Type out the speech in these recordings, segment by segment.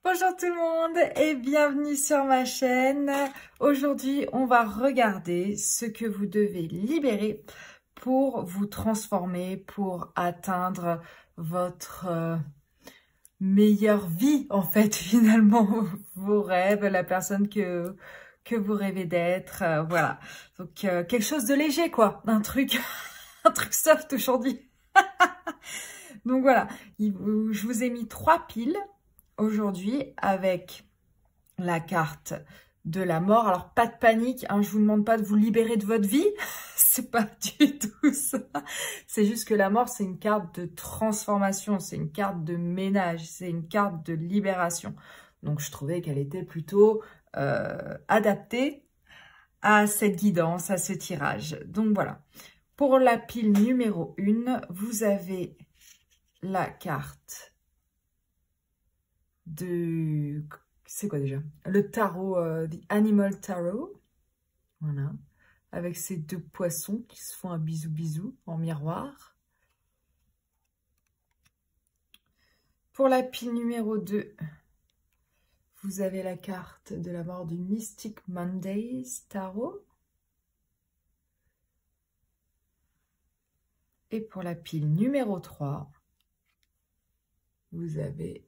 Bonjour tout le monde et bienvenue sur ma chaîne. Aujourd'hui, on va regarder ce que vous devez libérer pour vous transformer, pour atteindre votre meilleure vie, en fait, finalement, vos rêves, la personne que vous rêvez d'être, voilà. Donc, quelque chose de léger, quoi, un truc soft aujourd'hui. Donc voilà, je vous ai mis 3 piles aujourd'hui avec la carte de la mort. Alors pas de panique, hein, je vous demande pas de vous libérer de votre vie, c'est pas du tout ça. C'est juste que la mort, c'est une carte de transformation, c'est une carte de ménage, c'est une carte de libération. Donc je trouvais qu'elle était plutôt adaptée à cette guidance, à ce tirage. Donc voilà, pour la pile numéro 1, vous avez la carte de... C'est quoi déjà? Le tarot, The Animal Tarot. Voilà. Avec ces 2 poissons qui se font un bisou en miroir. Pour la pile numéro 2, vous avez la carte de la mort du Mystic Mondays Tarot. Et pour la pile numéro 3, vous avez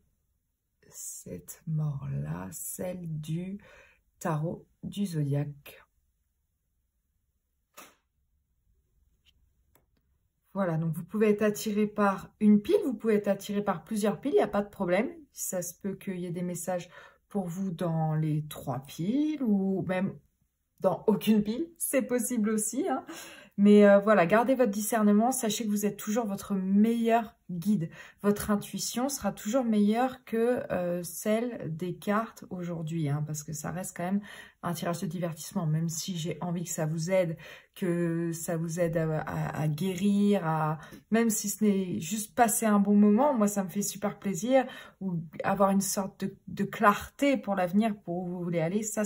cette mort-là, celle du tarot du zodiaque. Voilà, donc vous pouvez être attiré par une pile, vous pouvez être attiré par plusieurs piles, il n'y a pas de problème. Ça se peut qu'il y ait des messages pour vous dans les 3 piles ou même dans aucune pile, c'est possible aussi, hein. Mais voilà, gardez votre discernement, sachez que vous êtes toujours votre meilleur guide. Votre intuition sera toujours meilleure que celle des cartes aujourd'hui, hein, parce que ça reste quand même un tirage de divertissement, même si j'ai envie que ça vous aide, à guérir, même si ce n'est juste passer un bon moment, moi ça me fait super plaisir, ou avoir une sorte de clarté pour l'avenir, pour où vous voulez aller, ça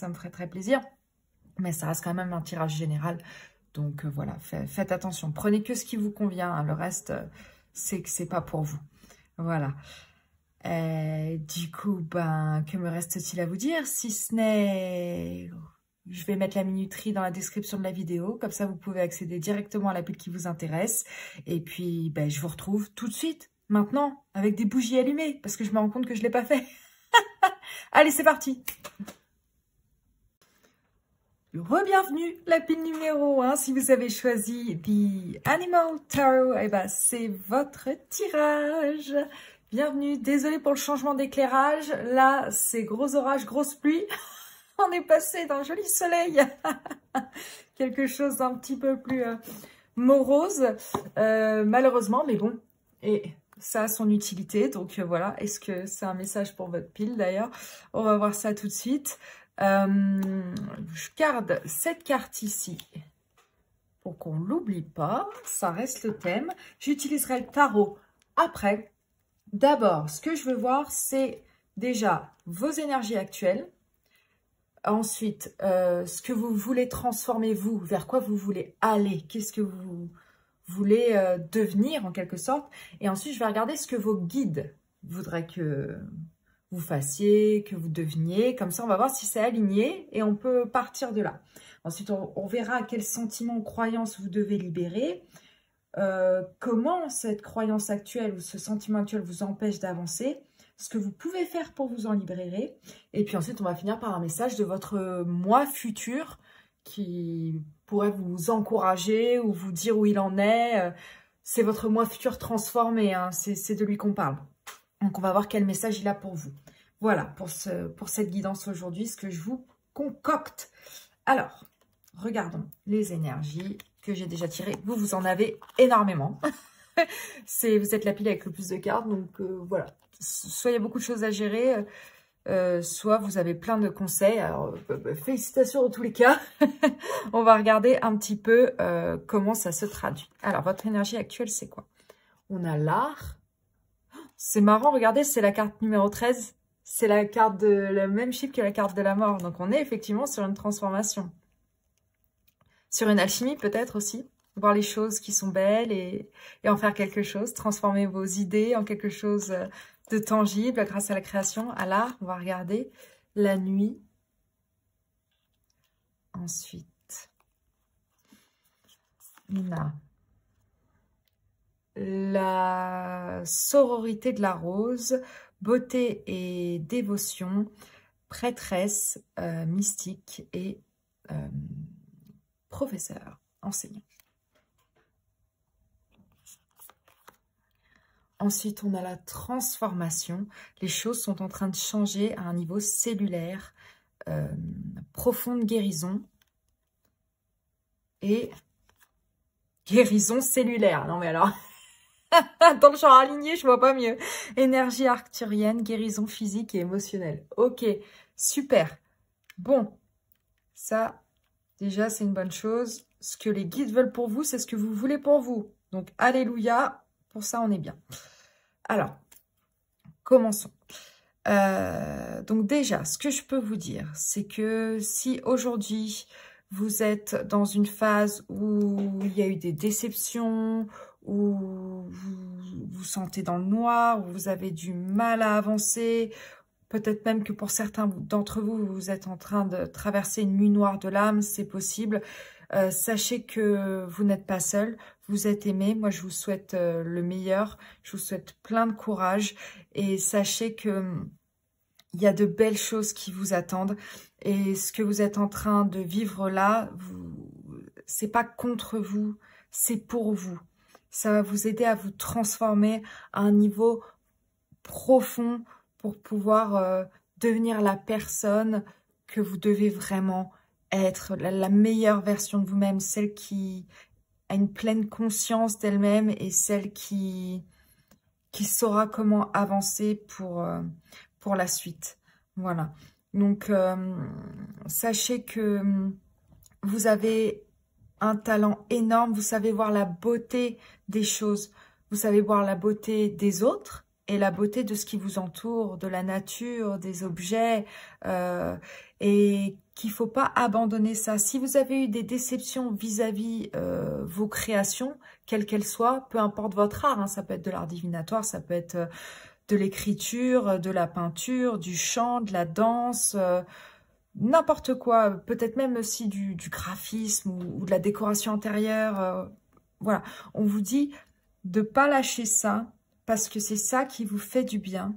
me ferait très plaisir. Mais ça reste quand même un tirage général. Donc voilà, faites attention. Prenez que ce qui vous convient. Hein. Le reste, c'est que c'est pas pour vous. Voilà. Du coup, que me reste-t-il à vous dire? Si ce n'est... Je vais mettre la minuterie dans la description de la vidéo. Comme ça, vous pouvez accéder directement à la pile qui vous intéresse. Et puis, je vous retrouve tout de suite, maintenant, avec des bougies allumées. Parce que je me rends compte que je ne l'ai pas fait. Allez, c'est parti! Re-bienvenue, la pile numéro 1, si vous avez choisi The Animal Tarot, c'est votre tirage. Bienvenue, désolée pour le changement d'éclairage, là c'est gros orage, grosse pluie, on est passé d'un joli soleil, quelque chose d'un petit peu plus morose, malheureusement, mais bon, et ça a son utilité, donc voilà, est-ce que c'est un message pour votre pile d'ailleurs? On va voir ça tout de suite. Je garde cette carte ici pour qu'on ne l'oublie pas, ça reste le thème. J'utiliserai le tarot après. D'abord, ce que je veux voir, c'est déjà vos énergies actuelles. Ensuite, ce que vous voulez transformer, vous, vers quoi vous voulez aller, qu'est-ce que vous voulez devenir en quelque sorte. Et ensuite, je vais regarder ce que vos guides voudraient que vous fassiez, que vous deveniez. Comme ça, on va voir si c'est aligné et on peut partir de là. Ensuite, on verra quels sentiments ou croyances vous devez libérer. Comment cette croyance actuelle ou ce sentiment actuel vous empêche d'avancer. Ce que vous pouvez faire pour vous en libérer. Et puis ensuite, on va finir par un message de votre moi futur qui pourrait vous encourager ou vous dire où il en est. C'est votre moi futur transformé, hein. C'est de lui qu'on parle. Donc, on va voir quel message il a pour vous. Voilà, pour cette guidance aujourd'hui, ce que je vous concocte. Alors, regardons les énergies que j'ai déjà tirées. Vous en avez énormément. Vous êtes la pile avec le plus de cartes. Donc, voilà. Soit il y a beaucoup de choses à gérer, soit vous avez plein de conseils. Alors, félicitations en tous les cas. On va regarder un petit peu comment ça se traduit. Alors, votre énergie actuelle, c'est quoi? On a l'art. C'est marrant, regardez, c'est la carte numéro 13. C'est la carte de le même chiffre que la carte de la mort. Donc, on est effectivement sur une transformation. Sur une alchimie, peut-être aussi. Voir les choses qui sont belles et en faire quelque chose. Transformer vos idées en quelque chose de tangible grâce à la création, à l'art. On va regarder la nuit. Ensuite, on a la sororité de la rose, beauté et dévotion, prêtresse, mystique et professeur, enseignant. Ensuite, on a la transformation. Les choses sont en train de changer à un niveau cellulaire, profonde guérison et guérison cellulaire. Non mais alors, dans le genre aligné, je vois pas mieux. Énergie arcturienne, guérison physique et émotionnelle. Ok, super. Bon, ça, déjà, c'est une bonne chose. Ce que les guides veulent pour vous, c'est ce que vous voulez pour vous. Donc, alléluia, pour ça, on est bien. Alors, commençons. Donc déjà, ce que je peux vous dire, c'est que si aujourd'hui, vous êtes dans une phase où il y a eu des déceptions, où vous vous sentez dans le noir, où vous avez du mal à avancer, peut-être même que pour certains d'entre vous, vous êtes en train de traverser une nuit noire de l'âme, c'est possible. Sachez que vous n'êtes pas seul, vous êtes aimé. Moi, je vous souhaite le meilleur, je vous souhaite plein de courage et sachez que il y a de belles choses qui vous attendent et ce que vous êtes en train de vivre là, c'est pas contre vous, c'est pour vous. Ça va vous aider à vous transformer à un niveau profond pour pouvoir devenir la personne que vous devez vraiment être, la meilleure version de vous-même, celle qui a une pleine conscience d'elle-même et celle qui saura comment avancer pour la suite. Voilà. Donc, sachez que vous avez un talent énorme. Vous savez voir la beauté des choses. Vous savez voir la beauté des autres et la beauté de ce qui vous entoure, de la nature, des objets. Et qu'il ne faut pas abandonner ça. Si vous avez eu des déceptions vis-à-vis vos créations, quelles qu'elles soient, peu importe votre art, hein, ça peut être de l'art divinatoire, ça peut être de l'écriture, de la peinture, du chant, de la danse, n'importe quoi, peut-être même aussi du graphisme ou de la décoration intérieure. Voilà, on vous dit de ne pas lâcher ça parce que c'est ça qui vous fait du bien.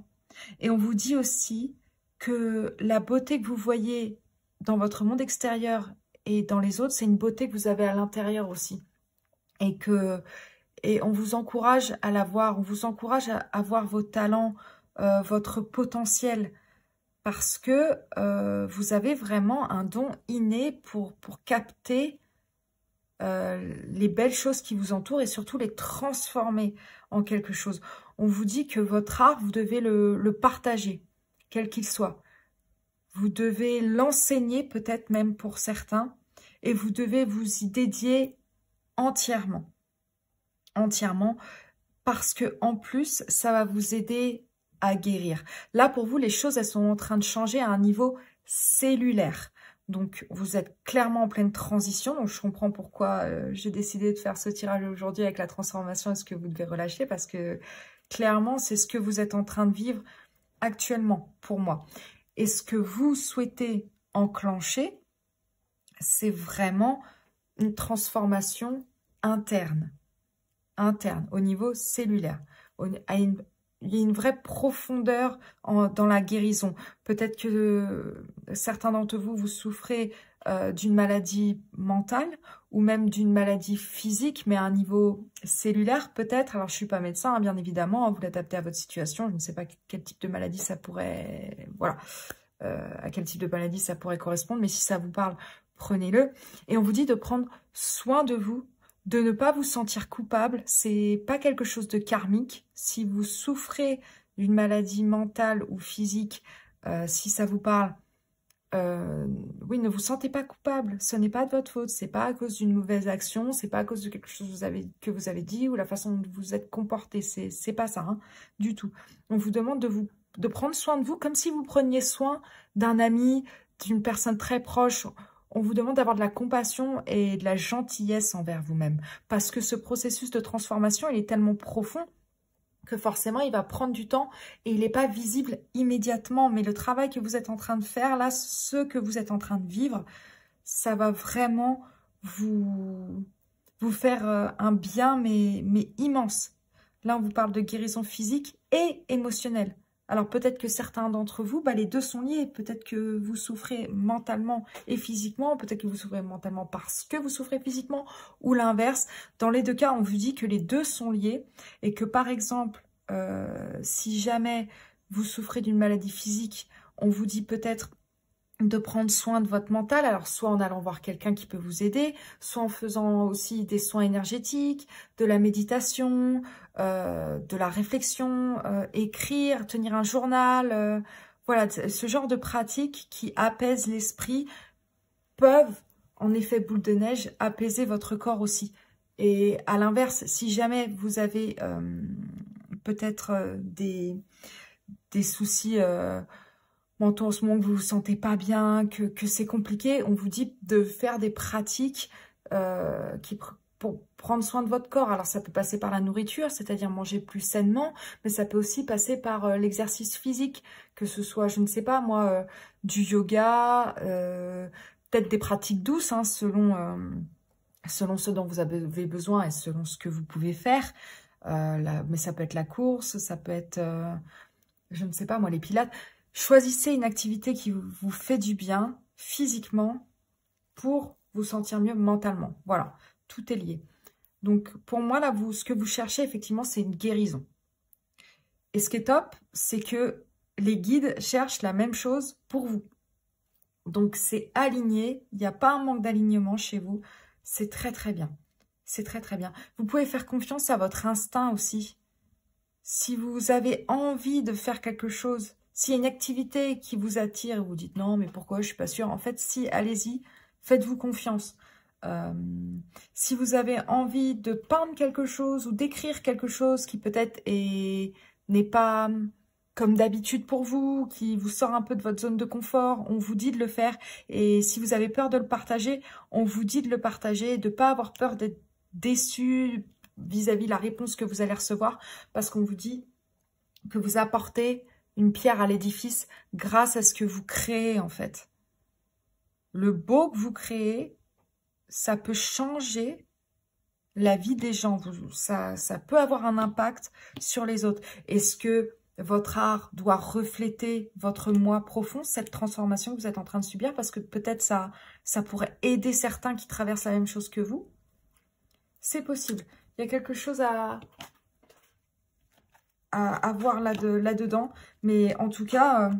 Et on vous dit aussi que la beauté que vous voyez dans votre monde extérieur et dans les autres, c'est une beauté que vous avez à l'intérieur aussi. Et on vous encourage à la voir, on vous encourage à voir vos talents, votre potentiel, parce que vous avez vraiment un don inné pour capter les belles choses qui vous entourent et surtout les transformer en quelque chose. On vous dit que votre art, vous devez le partager, quel qu'il soit. Vous devez l'enseigner peut-être même pour certains et vous devez vous y dédier entièrement. Entièrement, parce que en plus, ça va vous aider à guérir. Là, pour vous, les choses, elles sont en train de changer à un niveau cellulaire. Donc, vous êtes clairement en pleine transition. Donc, je comprends pourquoi j'ai décidé de faire ce tirage aujourd'hui avec la transformation et ce que vous devez relâcher, parce que clairement, c'est ce que vous êtes en train de vivre actuellement pour moi. Et ce que vous souhaitez enclencher, c'est vraiment une transformation interne, au niveau cellulaire. Il y a une vraie profondeur dans la guérison. Peut-être que certains d'entre vous, vous souffrez d'une maladie mentale ou même d'une maladie physique, mais à un niveau cellulaire peut-être. Alors, je ne suis pas médecin, hein, bien évidemment, hein, vous l'adaptez à votre situation. Je ne sais pas quel type de maladie ça pourrait... Voilà, à quel type de maladie ça pourrait correspondre, mais si ça vous parle, prenez-le. Et on vous dit de prendre soin de vous, de ne pas vous sentir coupable. C'est pas quelque chose de karmique. Si vous souffrez d'une maladie mentale ou physique, si ça vous parle, oui, ne vous sentez pas coupable. Ce n'est pas de votre faute. C'est pas à cause d'une mauvaise action. C'est pas à cause de quelque chose que vous avez dit ou la façon dont vous vous êtes comporté. C'est pas ça, hein, du tout. On vous demande de prendre soin de vous comme si vous preniez soin d'un ami, d'une personne très proche. On vous demande d'avoir de la compassion et de la gentillesse envers vous-même. Parce que ce processus de transformation, il est tellement profond que forcément, il va prendre du temps et il n'est pas visible immédiatement. Mais le travail que vous êtes en train de faire, là, ce que vous êtes en train de vivre, ça va vraiment vous faire un bien, mais immense. Là, on vous parle de guérison physique et émotionnelle. Alors, peut-être que certains d'entre vous, les deux sont liés. Peut-être que vous souffrez mentalement et physiquement. Peut-être que vous souffrez mentalement parce que vous souffrez physiquement ou l'inverse. Dans les deux cas, on vous dit que les deux sont liés et que, par exemple, si jamais vous souffrez d'une maladie physique, on vous dit peut-être de prendre soin de votre mental, alors soit en allant voir quelqu'un qui peut vous aider, soit en faisant aussi des soins énergétiques, de la méditation, de la réflexion, écrire, tenir un journal, voilà, ce genre de pratiques qui apaisent l'esprit peuvent, en effet boule de neige, apaiser votre corps aussi. Et à l'inverse, si jamais vous avez peut-être des soucis mentaux en ce moment, que vous vous sentez pas bien, que c'est compliqué, on vous dit de faire des pratiques pour prendre soin de votre corps. Alors ça peut passer par la nourriture, c'est-à-dire manger plus sainement, mais ça peut aussi passer par l'exercice physique, que ce soit, je ne sais pas moi, du yoga, peut-être des pratiques douces, hein, selon ce dont vous avez besoin et selon ce que vous pouvez faire. Mais ça peut être la course, ça peut être, je ne sais pas moi, les pilates. Choisissez une activité qui vous fait du bien physiquement pour vous sentir mieux mentalement. Voilà, tout est lié. Donc, pour moi, là, ce que vous cherchez, effectivement, c'est une guérison. Et ce qui est top, c'est que les guides cherchent la même chose pour vous. Donc, c'est aligné. Il n'y a pas un manque d'alignement chez vous. C'est très, très bien. C'est très, très bien. Vous pouvez faire confiance à votre instinct aussi. Si vous avez envie de faire quelque chose, s'il y a une activité qui vous attire et vous dites non, mais pourquoi, je suis pas sûre. En fait, si, allez-y, faites-vous confiance. Si vous avez envie de peindre quelque chose ou d'écrire quelque chose qui peut-être n'est pas comme d'habitude pour vous, qui vous sort un peu de votre zone de confort, on vous dit de le faire. Et si vous avez peur de le partager, on vous dit de le partager, de ne pas avoir peur d'être déçu vis-à-vis de la réponse que vous allez recevoir, parce qu'on vous dit que vous apportez une pierre à l'édifice grâce à ce que vous créez, en fait. Le beau que vous créez, ça peut changer la vie des gens. Ça peut avoir un impact sur les autres. Est-ce que votre art doit refléter votre moi profond, cette transformation que vous êtes en train de subir? Parce que peut-être ça pourrait aider certains qui traversent la même chose que vous. C'est possible. Il y a quelque chose à voir là-dedans. Mais en tout cas,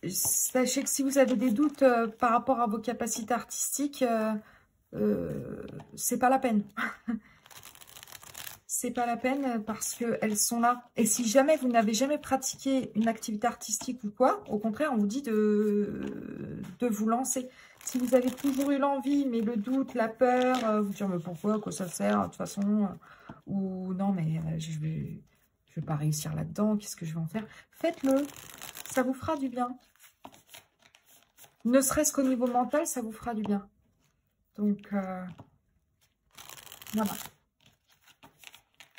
sachez que si vous avez des doutes par rapport à vos capacités artistiques, c'est pas la peine. C'est pas la peine parce qu'elles sont là. Et si jamais vous n'avez jamais pratiqué une activité artistique ou quoi, au contraire, on vous dit de vous lancer. Si vous avez toujours eu l'envie, mais le doute, la peur, vous dire mais pourquoi, à quoi ça sert, de toute façon, ou non mais je vais pas réussir là-dedans, qu'est-ce que je vais en faire? Faites-le, ça vous fera du bien. Ne serait-ce qu'au niveau mental, ça vous fera du bien. Donc, voilà.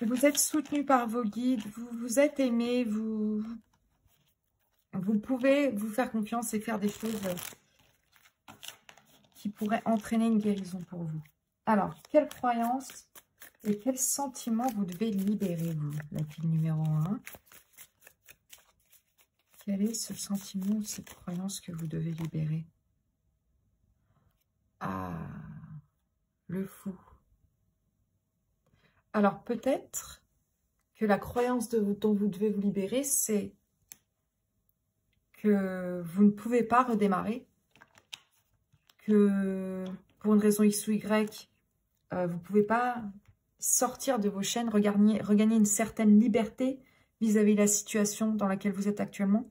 Vous êtes soutenu par vos guides, vous êtes aimé, vous pouvez vous faire confiance et faire des choses qui pourraient entraîner une guérison pour vous. Alors, quelle croyance et quel sentiment vous devez libérer, vous, la pile numéro 1? Quel est ce sentiment ou cette croyance que vous devez libérer? Ah, le fou. Alors, peut-être que la croyance dont vous devez vous libérer, c'est que vous ne pouvez pas redémarrer, que pour une raison X ou Y, vous ne pouvez pas sortir de vos chaînes, regagner une certaine liberté vis-à-vis de la situation dans laquelle vous êtes actuellement.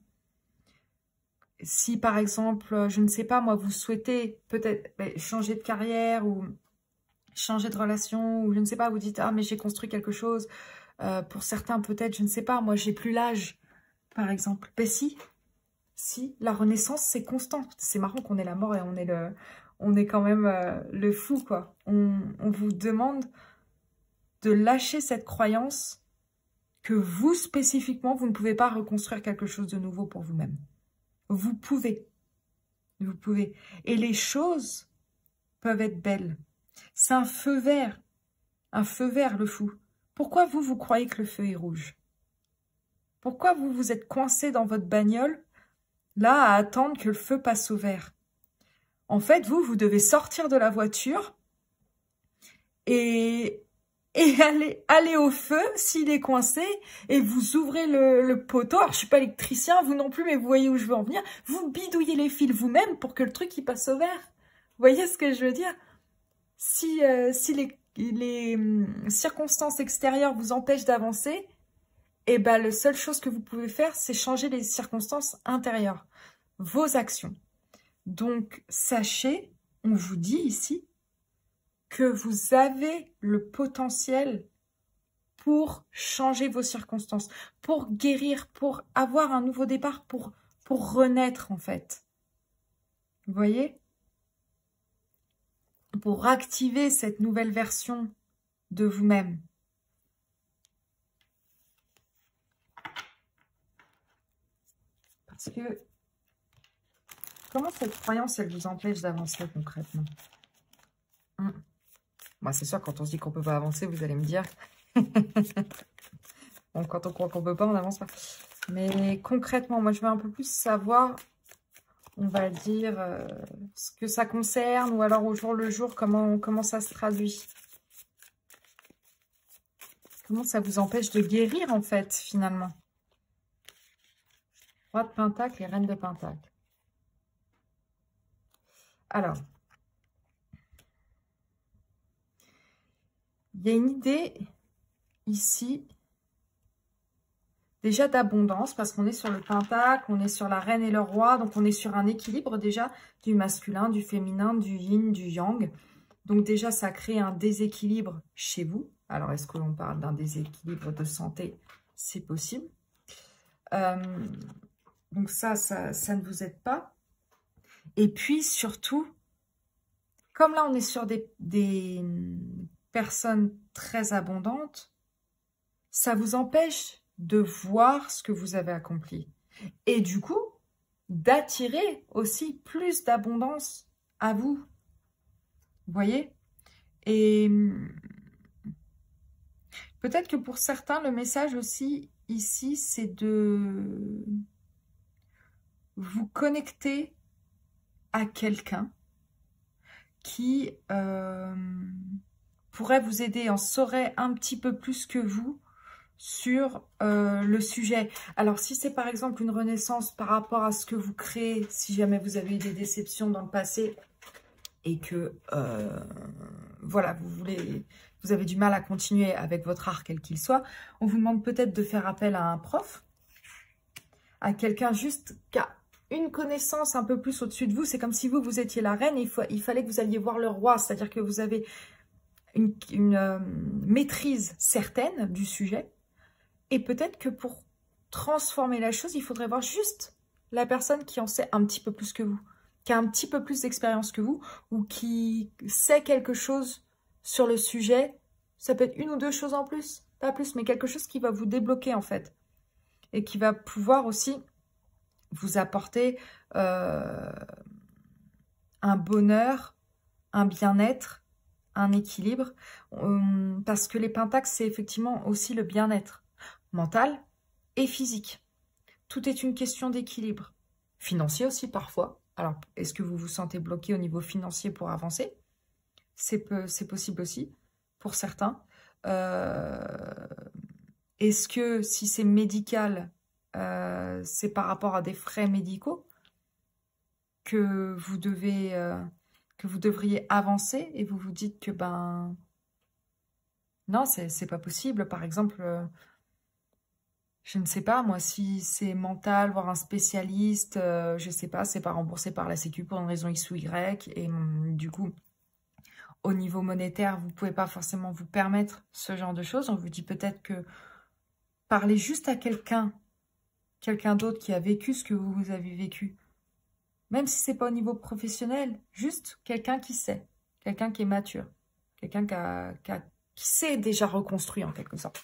Si, par exemple, je ne sais pas, moi, vous souhaitez peut-être changer de carrière ou changer de relation, ou je ne sais pas, vous dites, ah, mais j'ai construit quelque chose. Pour certains, peut-être, je ne sais pas, moi, j'ai plus l'âge, par exemple. Ben si, la renaissance, c'est constant. C'est marrant qu'on ait la mort et on est quand même le fou, quoi. On vous demande de lâcher cette croyance que vous, spécifiquement, vous ne pouvez pas reconstruire quelque chose de nouveau pour vous-même. Vous pouvez. Vous pouvez. Et les choses peuvent être belles. C'est un feu vert. Un feu vert, le fou. Pourquoi vous, vous croyez que le feu est rouge? Pourquoi vous, vous êtes coincé dans votre bagnole, là, à attendre que le feu passe au vert? En fait, vous, vous devez sortir de la voiture et aller au feu s'il est coincé, et vous ouvrez le poteau. Alors, je suis pas électricien, vous non plus, mais vous voyez où je veux en venir. Vous bidouillez les fils vous-même pour que le truc il passe au vert. Vous voyez ce que je veux dire? Si les circonstances extérieures vous empêchent d'avancer, eh ben, la seule chose que vous pouvez faire, c'est changer les circonstances intérieures, vos actions. Donc, sachez, on vous dit ici, que vous avez le potentiel pour changer vos circonstances, pour guérir, pour avoir un nouveau départ, pour renaître en fait. Vous voyez? Pour activer cette nouvelle version de vous-même. Parce que, comment cette croyance, elle vous empêche d'avancer concrètement? Moi, c'est sûr, quand on se dit qu'on ne peut pas avancer, vous allez me dire. Bon, quand on croit qu'on ne peut pas, on n'avance pas. Mais concrètement, moi, je veux un peu plus savoir, on va dire, ce que ça concerne, ou alors au jour le jour, comment ça se traduit. Comment ça vous empêche de guérir, en fait, finalement. Roi de Pentacle et Reine de Pentacle. Alors, il y a une idée ici, déjà d'abondance, parce qu'on est sur le pentacle, on est sur la reine et le roi, donc on est sur un équilibre déjà du masculin, du féminin, du yin, du yang. Donc déjà, ça crée un déséquilibre chez vous. Alors, est-ce que l'on parle d'un déséquilibre de santé? C'est possible. Donc ça ne vous aide pas. Et puis, surtout, comme là, on est sur des personnes très abondantes, ça vous empêche de voir ce que vous avez accompli. Et du coup, d'attirer aussi plus d'abondance à vous. Vous voyez? Et peut-être que pour certains, le message aussi ici, c'est de vous connecter à quelqu'un qui pourrait vous aider, en saurait un petit peu plus que vous sur le sujet. Alors, si c'est par exemple une renaissance par rapport à ce que vous créez, si jamais vous avez eu des déceptions dans le passé et que, voilà, vous avez du mal à continuer avec votre art, quel qu'il soit, on vous demande peut-être de faire appel à un prof, à quelqu'un juste qui a une connaissance un peu plus au-dessus de vous. C'est comme si vous étiez la reine et il fallait que vous alliez voir le roi, c'est-à-dire que vous avez une maîtrise certaine du sujet. Et peut-être que pour transformer la chose, il faudrait voir juste la personne qui en sait un petit peu plus que vous, qui a un petit peu plus d'expérience que vous, ou qui sait quelque chose sur le sujet. Ça peut être une ou deux choses en plus, pas plus, mais quelque chose qui va vous débloquer en fait. Et qui va pouvoir aussi vous apporter un bonheur, un bien-être, un équilibre. Parce que les pentacles, c'est effectivement aussi le bien-être mental et physique. Tout est une question d'équilibre. Financier aussi parfois. Alors, est-ce que vous vous sentez bloqué au niveau financier pour avancer? C'est possible aussi pour certains. Est-ce que si c'est médical, c'est par rapport à des frais médicaux que vous devriez avancer et vous vous dites que ben non, c'est pas possible. Par exemple, je ne sais pas, moi, si c'est mental, voir un spécialiste, je sais pas, c'est pas remboursé par la Sécu pour une raison X ou Y. Et du coup, au niveau monétaire, vous pouvez pas forcément vous permettre ce genre de choses. On vous dit peut-être que parlez juste à quelqu'un d'autre qui a vécu ce que vous avez vécu. Même si c'est pas au niveau professionnel, juste quelqu'un qui sait, quelqu'un qui est mature, quelqu'un qui a qui s'est déjà reconstruit en quelque sorte.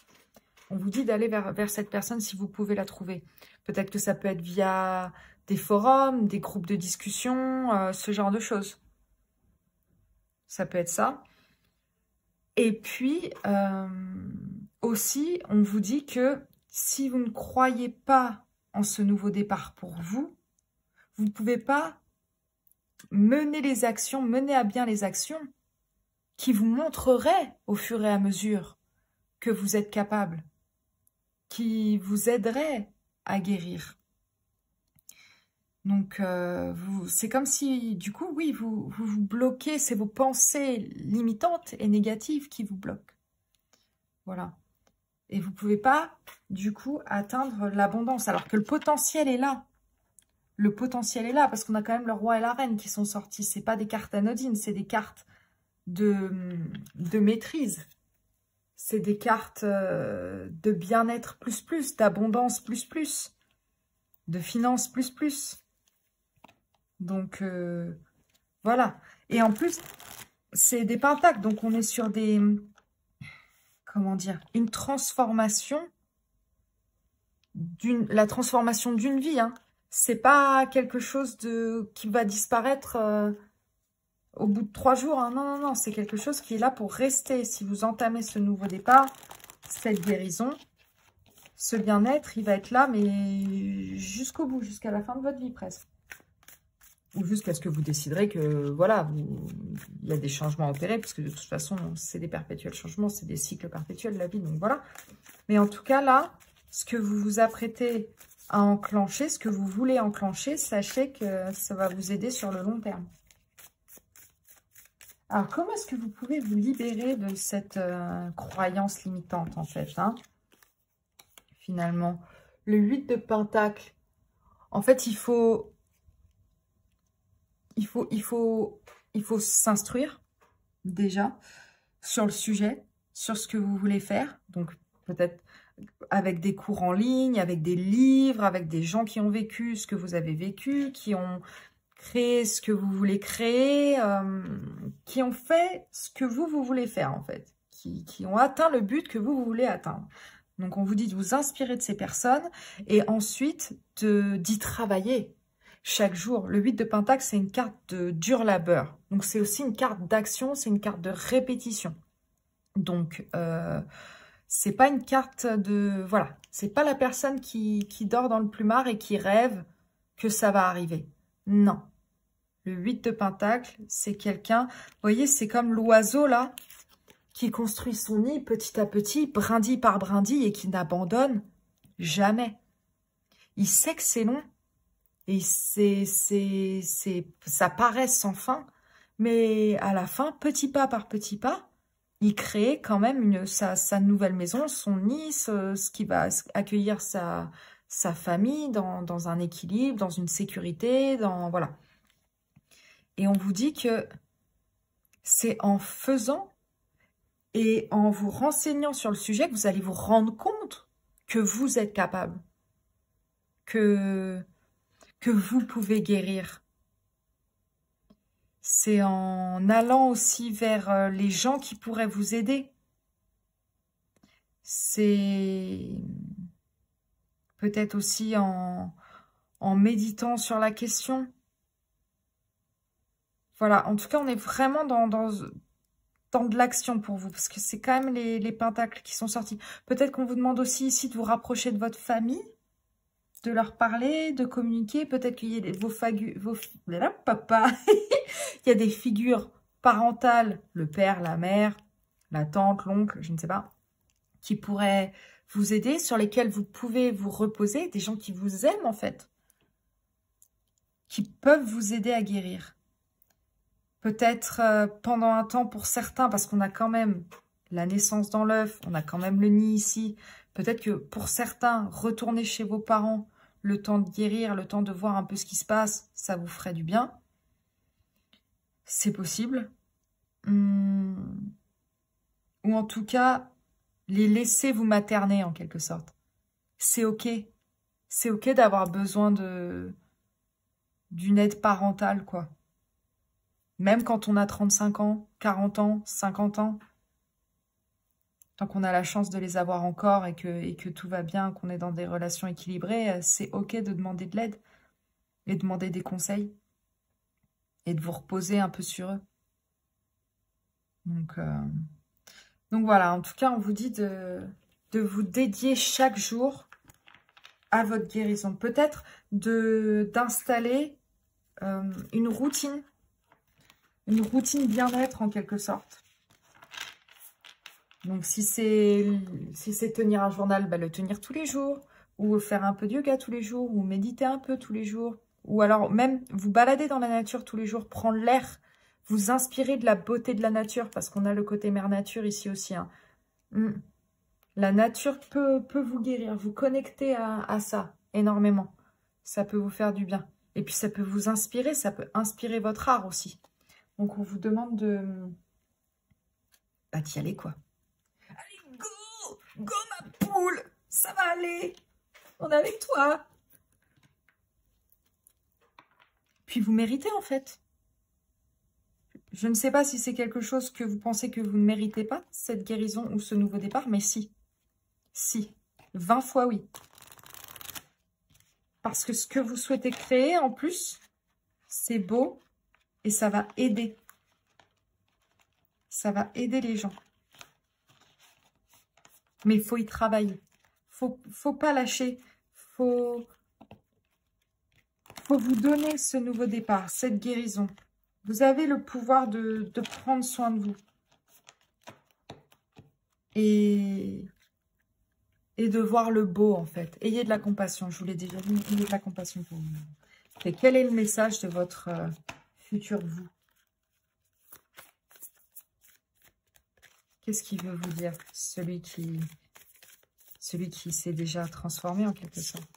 On vous dit d'aller vers cette personne si vous pouvez la trouver. Peut-être que ça peut être via des forums, des groupes de discussion, ce genre de choses. Ça peut être ça. Et puis, aussi, on vous dit que si vous ne croyez pas en ce nouveau départ pour vous, vous ne pouvez pas mener à bien les actions qui vous montreraient au fur et à mesure que vous êtes capable, qui vous aideraient à guérir. Donc, c'est comme si, du coup, oui, vous bloquez, c'est vos pensées limitantes et négatives qui vous bloquent. Voilà. Et vous ne pouvez pas, du coup, atteindre l'abondance, alors que le potentiel est là. Le potentiel est là, parce qu'on a quand même le roi et la reine qui sont sortis. Ce n'est pas des cartes anodines, c'est des cartes de maîtrise. C'est des cartes de bien-être plus, d'abondance plus, de finances plus. Donc, voilà. Et en plus, c'est des pentacles, donc on est sur des... Comment dire? Une transformation, la transformation d'une vie, hein. C'est pas quelque chose qui va disparaître au bout de 3 jours. Hein. Non, non, non, c'est quelque chose qui est là pour rester. Si vous entamez ce nouveau départ, cette guérison, ce bien-être, il va être là, mais jusqu'au bout, jusqu'à la fin de votre vie presque. Ou jusqu'à ce que vous déciderez que, voilà, il y a des changements à opérer, parce que de toute façon, c'est des perpétuels changements, c'est des cycles perpétuels de la vie, donc voilà. Mais en tout cas, là, ce que vous vous apprêtez à enclencher, ce que vous voulez enclencher, sachez que ça va vous aider sur le long terme. Alors, comment est-ce que vous pouvez vous libérer de cette croyance limitante, en fait, hein, finalement? Le 8 de Pentacle, en fait, il faut s'instruire, déjà, sur le sujet, sur ce que vous voulez faire. Donc, peut-être avec des cours en ligne, avec des livres, avec des gens qui ont vécu ce que vous avez vécu, qui ont créé ce que vous voulez créer, qui ont fait ce que vous voulez faire, en fait. Qui ont atteint le but que vous voulez atteindre. Donc, on vous dit de vous inspirer de ces personnes et ensuite d'y travailler. Chaque jour, le 8 de Pentacle, c'est une carte de dur labeur. Donc, c'est aussi une carte d'action, c'est une carte de répétition. Donc, c'est pas une carte de... Voilà, c'est pas la personne qui dort dans le plumard et qui rêve que ça va arriver. Non. Le 8 de Pentacle, c'est quelqu'un... Vous voyez, c'est comme l'oiseau, là, qui construit son nid petit à petit, brindille par brindille, et qui n'abandonne jamais. Il sait que c'est long. Et ça paraît sans fin, mais à la fin, petit pas par petit pas, il crée quand même sa nouvelle maison, son nid, ce qui va accueillir sa famille dans un équilibre, dans une sécurité, voilà. Et on vous dit que c'est en faisant et en vous renseignant sur le sujet que vous allez vous rendre compte que vous êtes capable, que vous pouvez guérir. C'est en allant aussi vers les gens qui pourraient vous aider. C'est peut-être aussi en méditant sur la question. Voilà, en tout cas, on est vraiment dans de l'action pour vous, parce que c'est quand même les pentacles qui sont sortis. Peut-être qu'on vous demande aussi ici de vous rapprocher de votre famille, de leur parler, de communiquer. Peut-être qu'il y a papa. Il y a des figures parentales, le père, la mère, la tante, l'oncle, je ne sais pas, qui pourraient vous aider, sur lesquels vous pouvez vous reposer, des gens qui vous aiment en fait, qui peuvent vous aider à guérir. Peut-être pendant un temps pour certains, parce qu'on a quand même la naissance dans l'œuf, on a quand même le nid ici. Peut-être que pour certains, retourner chez vos parents, le temps de guérir, le temps de voir un peu ce qui se passe, ça vous ferait du bien. C'est possible. Ou en tout cas, les laisser vous materner en quelque sorte. C'est ok. C'est ok d'avoir besoin d'une aide parentale, quoi. Même quand on a 35 ans, 40 ans, 50 ans. Tant qu'on a la chance de les avoir encore et que tout va bien, qu'on est dans des relations équilibrées, c'est ok de demander de l'aide et demander des conseils et de vous reposer un peu sur eux. Donc voilà, en tout cas, on vous dit de vous dédier chaque jour à votre guérison. Peut-être d'installer une routine bien-être en quelque sorte. Donc si c'est tenir un journal, le tenir tous les jours, ou faire un peu de yoga tous les jours, ou méditer un peu tous les jours, ou alors même vous balader dans la nature tous les jours, prendre l'air, vous inspirer de la beauté de la nature, parce qu'on a le côté mère nature ici aussi. Hein. La nature peut vous guérir, vous connecter à ça énormément. Ça peut vous faire du bien. Et puis ça peut vous inspirer, ça peut inspirer votre art aussi. Donc on vous demande d'y aller quoi. Allez, go! Go ma poule! Ça va aller! On est avec toi! Puis vous méritez en fait. Je ne sais pas si c'est quelque chose que vous pensez que vous ne méritez pas, cette guérison ou ce nouveau départ, mais si. Si. 20 fois oui. Parce que ce que vous souhaitez créer, en plus, c'est beau et ça va aider. Ça va aider les gens. Mais il faut y travailler. Faut pas lâcher. Faut vous donner ce nouveau départ, cette guérison. Vous avez le pouvoir de prendre soin de vous. Et de voir le beau, en fait. Ayez de la compassion. Je vous l'ai déjà dit, ayez de la compassion pour vous. Et quel est le message de votre futur vous? Qu'est-ce qu'il veut vous dire, celui qui s'est déjà transformé en quelque sorte?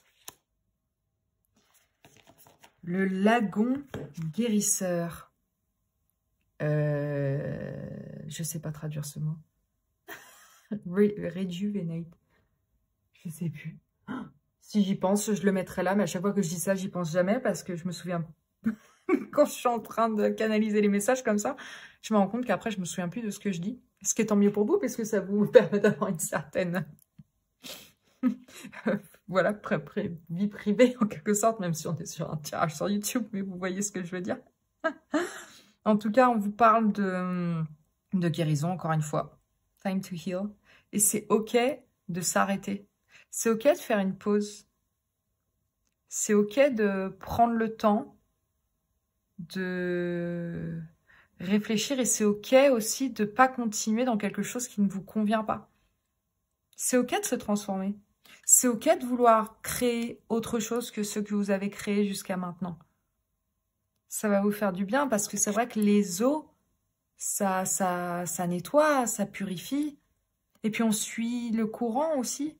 Le lagon guérisseur. Je ne sais pas traduire ce mot. Rejuvenate. Je ne sais plus. Si j'y pense, je le mettrai là, mais à chaque fois que je dis ça, j'y pense jamais parce que je me souviens. Quand je suis en train de canaliser les messages comme ça, je me rends compte qu'après, je me souviens plus de ce que je dis. Ce qui est tant mieux pour vous, parce que ça vous permet d'avoir une certaine voilà, vie privée en quelque sorte, même si on est sur un tirage sur YouTube, mais vous voyez ce que je veux dire. En tout cas, on vous parle de guérison, encore une fois. Time to heal. Et c'est ok de s'arrêter. C'est ok de faire une pause. C'est ok de prendre le temps de réfléchir et c'est ok aussi de ne pas continuer dans quelque chose qui ne vous convient pas. C'est ok de se transformer. C'est ok de vouloir créer autre chose que ce que vous avez créé jusqu'à maintenant. Ça va vous faire du bien parce que c'est vrai que les eaux, ça nettoie, ça purifie. Et puis on suit le courant aussi.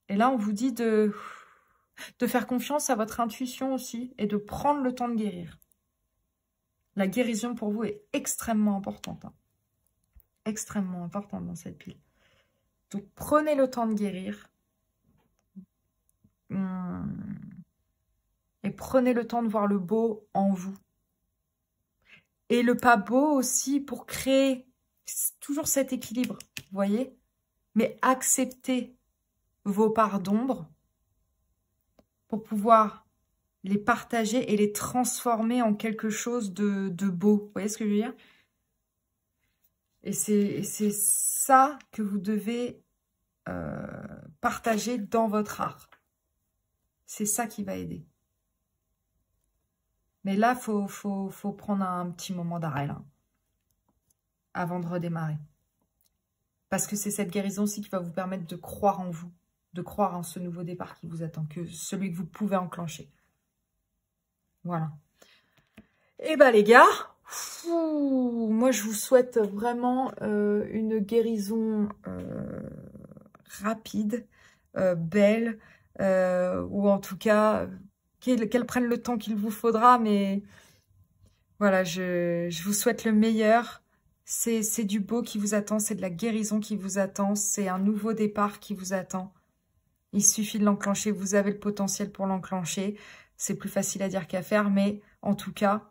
Et là, on vous dit de faire confiance à votre intuition aussi et de prendre le temps de guérir. La guérison pour vous est extrêmement importante. Hein. Extrêmement importante dans cette pile. Donc, prenez le temps de guérir. Et prenez le temps de voir le beau en vous. Et le pas beau aussi pour créer toujours cet équilibre, vous voyez? Mais acceptez vos parts d'ombre pour pouvoir les partager et les transformer en quelque chose de beau. Vous voyez ce que je veux dire? Et c'est ça que vous devez partager dans votre art. C'est ça qui va aider. Mais là, faut prendre un petit moment d'arrêt là, avant de redémarrer. Parce que c'est cette guérison aussi qui va vous permettre de croire en vous, de croire en ce nouveau départ qui vous attend, que celui que vous pouvez enclencher. Voilà. Et ben les gars, moi je vous souhaite vraiment une guérison rapide, belle, ou en tout cas qu'elle prenne le temps qu'il vous faudra, mais voilà, je vous souhaite le meilleur. C'est du beau qui vous attend, c'est de la guérison qui vous attend, c'est un nouveau départ qui vous attend. Il suffit de l'enclencher, vous avez le potentiel pour l'enclencher. C'est plus facile à dire qu'à faire, mais en tout cas,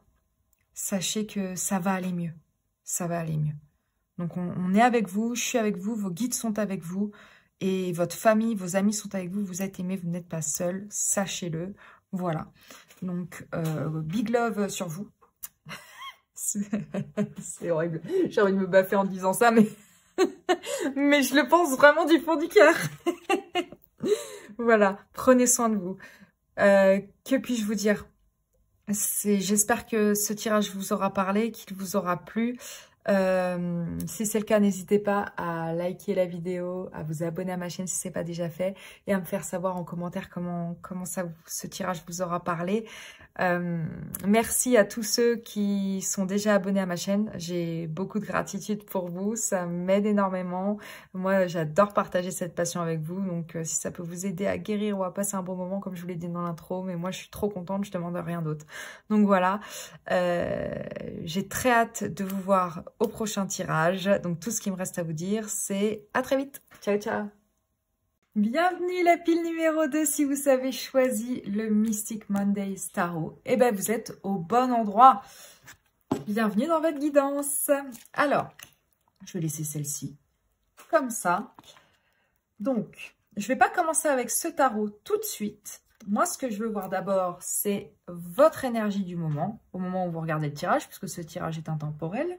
sachez que ça va aller mieux. Ça va aller mieux. Donc, on est avec vous, je suis avec vous, vos guides sont avec vous. Et votre famille, vos amis sont avec vous. Vous êtes aimés, vous n'êtes pas seul. Sachez-le. Voilà. Donc, big love sur vous. C'est horrible. J'ai envie de me baffer en disant ça, mais... mais je le pense vraiment du fond du cœur. Voilà. Prenez soin de vous. Que puis-je vous dire? J'espère que ce tirage vous aura parlé, qu'il vous aura plu. Si c'est le cas, n'hésitez pas à liker la vidéo, à vous abonner à ma chaîne si ce n'est pas déjà fait et à me faire savoir en commentaire comment ce tirage vous aura parlé. Merci à tous ceux qui sont déjà abonnés à ma chaîne. J'ai beaucoup de gratitude pour vous, ça m'aide énormément. Moi, j'adore partager cette passion avec vous. Donc, si ça peut vous aider à guérir ou à passer un bon moment, comme je vous l'ai dit dans l'intro, mais moi, je suis trop contente, je demande rien d'autre. Donc, voilà. J'ai très hâte de vous voir au prochain tirage. Donc, tout ce qui me reste à vous dire, c'est à très vite. Ciao, ciao. Bienvenue la pile numéro 2. Si vous avez choisi le Mystic Monday Tarot, eh ben vous êtes au bon endroit. Bienvenue dans votre guidance. Alors, je vais laisser celle-ci comme ça. Donc, je ne vais pas commencer avec ce tarot tout de suite. Moi, ce que je veux voir d'abord, c'est votre énergie du moment, au moment où vous regardez le tirage, puisque ce tirage est intemporel.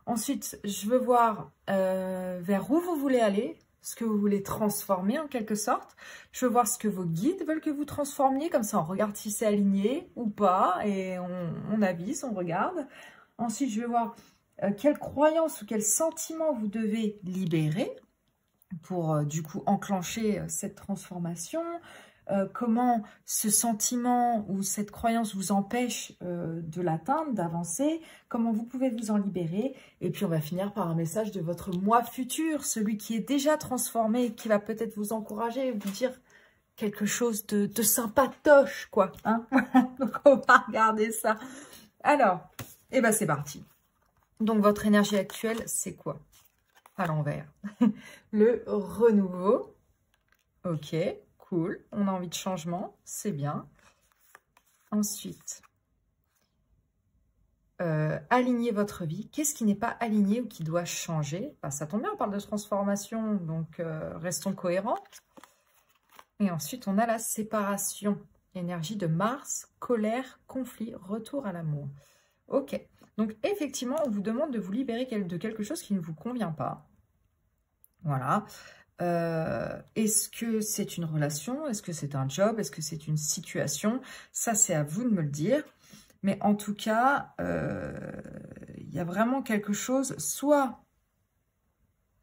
Ensuite, je veux voir vers où vous voulez aller, ce que vous voulez transformer en quelque sorte. Je veux voir ce que vos guides veulent que vous transformiez, comme ça on regarde si c'est aligné ou pas, et on avise, on regarde. Ensuite, je veux voir quelle croyance ou quel sentiment vous devez libérer pour du coup enclencher cette transformation. Comment ce sentiment ou cette croyance vous empêche de l'atteindre, d'avancer, comment vous pouvez vous en libérer. Et puis on va finir par un message de votre moi futur, celui qui est déjà transformé, qui va peut-être vous encourager, vous dire quelque chose de sympatoche, quoi. Hein. Donc on va regarder ça. Alors, et ben c'est parti. Donc votre énergie actuelle, c'est quoi? À l'envers. Le renouveau. Ok. Cool, on a envie de changement, c'est bien. Ensuite, aligner votre vie. Qu'est-ce qui n'est pas aligné ou qui doit changer? Bah, ça tombe bien, on parle de transformation, donc restons cohérents. Et ensuite, on a la séparation. Énergie de Mars, colère, conflit, retour à l'amour. Ok, donc effectivement, on vous demande de vous libérer de quelque chose qui ne vous convient pas. Voilà. Est-ce que c'est une relation? Est-ce que c'est un job? Est-ce que c'est une situation? Ça, c'est à vous de me le dire. Mais en tout cas, il y a vraiment quelque chose, soit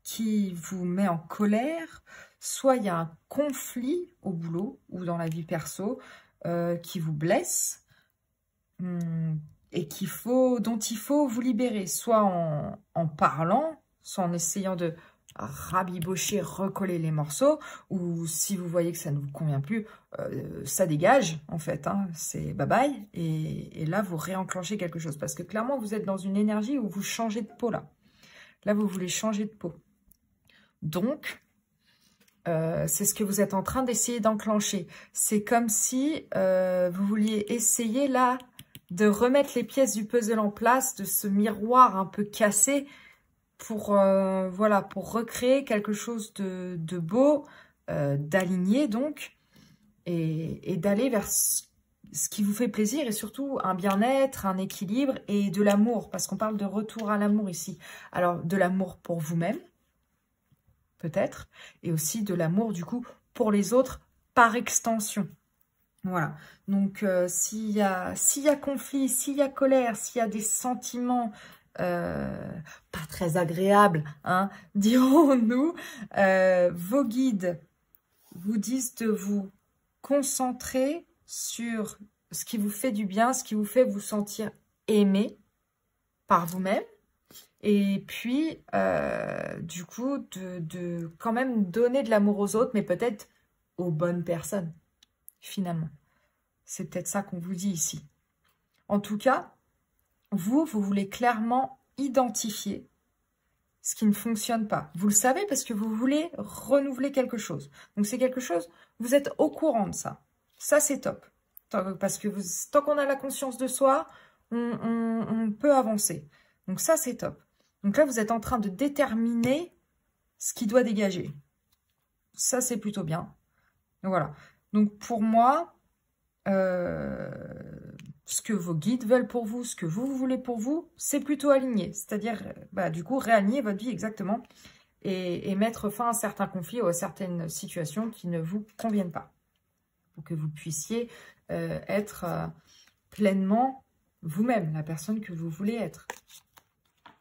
qui vous met en colère, soit il y a un conflit au boulot ou dans la vie perso qui vous blesse et dont il faut vous libérer, soit en parlant, soit en essayant de rabibocher, recoller les morceaux, ou si vous voyez que ça ne vous convient plus, ça dégage en fait, hein, c'est bye bye, et là vous réenclenchez quelque chose, parce que clairement vous êtes dans une énergie où vous changez de peau là vous voulez changer de peau, donc c'est ce que vous êtes en train d'essayer d'enclencher. C'est comme si vous vouliez essayer là de remettre les pièces du puzzle en place, de ce miroir un peu cassé, pour voilà, pour recréer quelque chose de beau, d'aligné donc, et d'aller vers ce qui vous fait plaisir, et surtout un bien-être, un équilibre et de l'amour, parce qu'on parle de retour à l'amour ici. Alors de l'amour pour vous-même, peut-être, et aussi de l'amour du coup pour les autres par extension. Voilà, donc s'il y a conflit, s'il y a colère, s'il y a des sentiments pas très agréable, hein, dirons-nous, vos guides vous disent de vous concentrer sur ce qui vous fait du bien, ce qui vous fait vous sentir aimé par vous-même, et puis du coup de quand même donner de l'amour aux autres, mais peut-être aux bonnes personnes finalement. C'est peut-être ça qu'on vous dit ici. En tout cas, vous voulez clairement identifier ce qui ne fonctionne pas. Vous le savez parce que vous voulez renouveler quelque chose. Donc, c'est quelque chose, vous êtes au courant de ça. Ça, c'est top. Parce que tant qu'on a la conscience de soi, on peut avancer. Donc, ça, c'est top. Donc là, vous êtes en train de déterminer ce qui doit dégager. Ça, c'est plutôt bien. Voilà. Donc, pour moi, ce que vos guides veulent pour vous, ce que vous voulez pour vous, c'est plutôt aligné. C'est-à-dire, du coup, réaligner votre vie exactement et mettre fin à certains conflits ou à certaines situations qui ne vous conviennent pas. Pour que vous puissiez être pleinement vous-même, la personne que vous voulez être.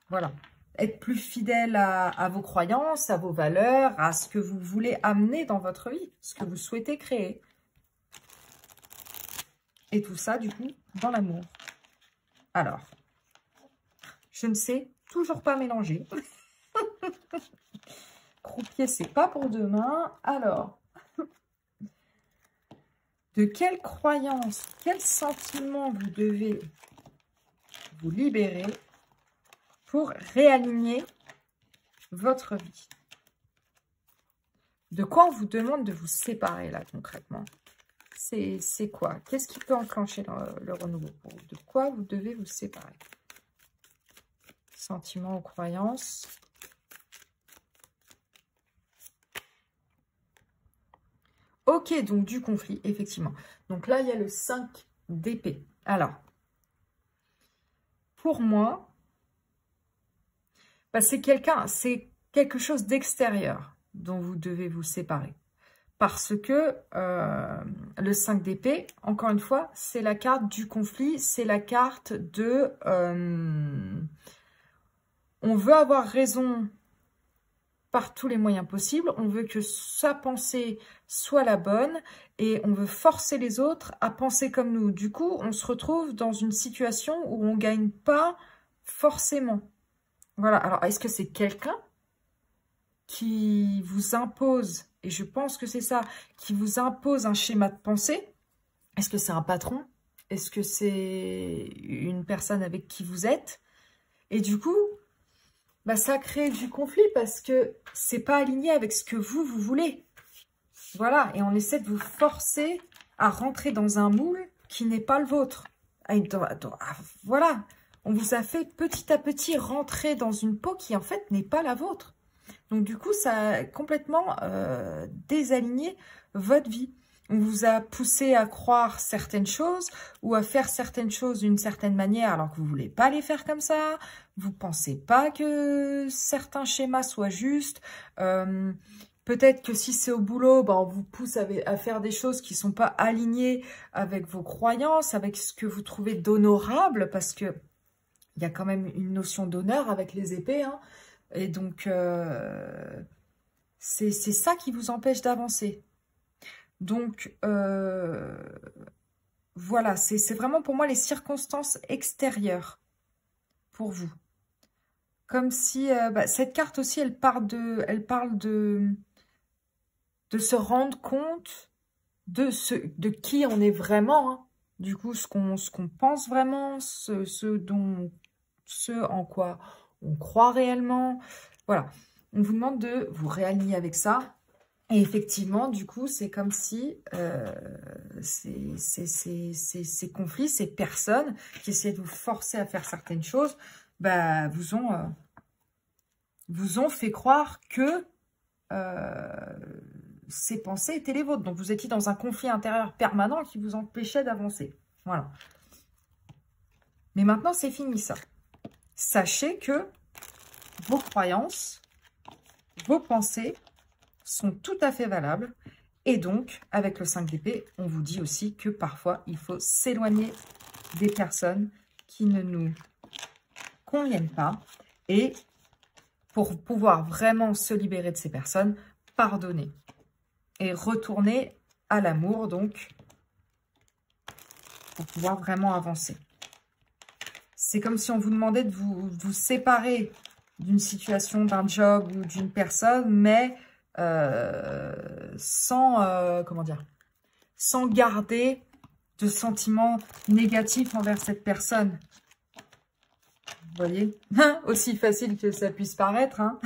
Voilà. Être plus fidèle à vos croyances, à vos valeurs, à ce que vous voulez amener dans votre vie, ce que vous souhaitez créer. Et tout ça, du coup, dans l'amour. Alors, je ne sais toujours pas mélanger. Croupier, c'est pas pour demain. Alors, de quelle croyance, quel sentiment vous devez vous libérer pour réaligner votre vie? De quoi on vous demande de vous séparer, là, concrètement? C'est quoi? Qu'est-ce qui peut enclencher le renouveau pour vous? De quoi vous devez vous séparer? Sentiments ou croyances? Ok, donc du conflit, effectivement. Donc là, il y a le 5 d'épée. Alors, pour moi, c'est quelque chose d'extérieur dont vous devez vous séparer. Parce que le 5 d'épée, encore une fois, c'est la carte du conflit, c'est la carte de... on veut avoir raison par tous les moyens possibles, on veut que sa pensée soit la bonne et on veut forcer les autres à penser comme nous. Du coup, on se retrouve dans une situation où on ne gagne pas forcément. Voilà, alors est-ce que c'est quelqu'un qui vous impose, et je pense que c'est ça, qui vous impose un schéma de pensée? Est-ce que c'est un patron? Est-ce que c'est une personne avec qui vous êtes? Et du coup, ça crée du conflit parce que c'est pas aligné avec ce que vous voulez. Voilà, et on essaie de vous forcer à rentrer dans un moule qui n'est pas le vôtre. Voilà, on vous a fait petit à petit rentrer dans une peau qui en fait n'est pas la vôtre. Donc du coup, ça a complètement désaligné votre vie. On vous a poussé à croire certaines choses ou à faire certaines choses d'une certaine manière alors que vous ne voulez pas les faire comme ça. Vous ne pensez pas que certains schémas soient justes. Peut-être que si c'est au boulot, on vous pousse à faire des choses qui ne sont pas alignées avec vos croyances, avec ce que vous trouvez d'honorable, parce qu'il y a quand même une notion d'honneur avec les épées, hein. Et donc, c'est ça qui vous empêche d'avancer. Donc, voilà, c'est vraiment pour moi les circonstances extérieures pour vous. Comme si, cette carte aussi, elle parle de se rendre compte de qui on est vraiment, hein. Du coup, ce qu'on pense vraiment, ce en quoi on croit réellement. Voilà, on vous demande de vous réaligner avec ça. Et effectivement, du coup, c'est comme si ces conflits, ces personnes qui essaient de vous forcer à faire certaines choses, vous ont fait croire que ces pensées étaient les vôtres. Donc, vous étiez dans un conflit intérieur permanent qui vous empêchait d'avancer. Voilà. Mais maintenant, c'est fini ça. Sachez que vos croyances, vos pensées sont tout à fait valables. Et donc, avec le 5 d'épée, on vous dit aussi que parfois, il faut s'éloigner des personnes qui ne nous conviennent pas. Et pour pouvoir vraiment se libérer de ces personnes, pardonner. Et retourner à l'amour, donc, pour pouvoir vraiment avancer. C'est comme si on vous demandait de vous séparer d'une situation, d'un job ou d'une personne, mais sans garder de sentiments négatifs envers cette personne. Vous voyez? Aussi facile que ça puisse paraître, hein.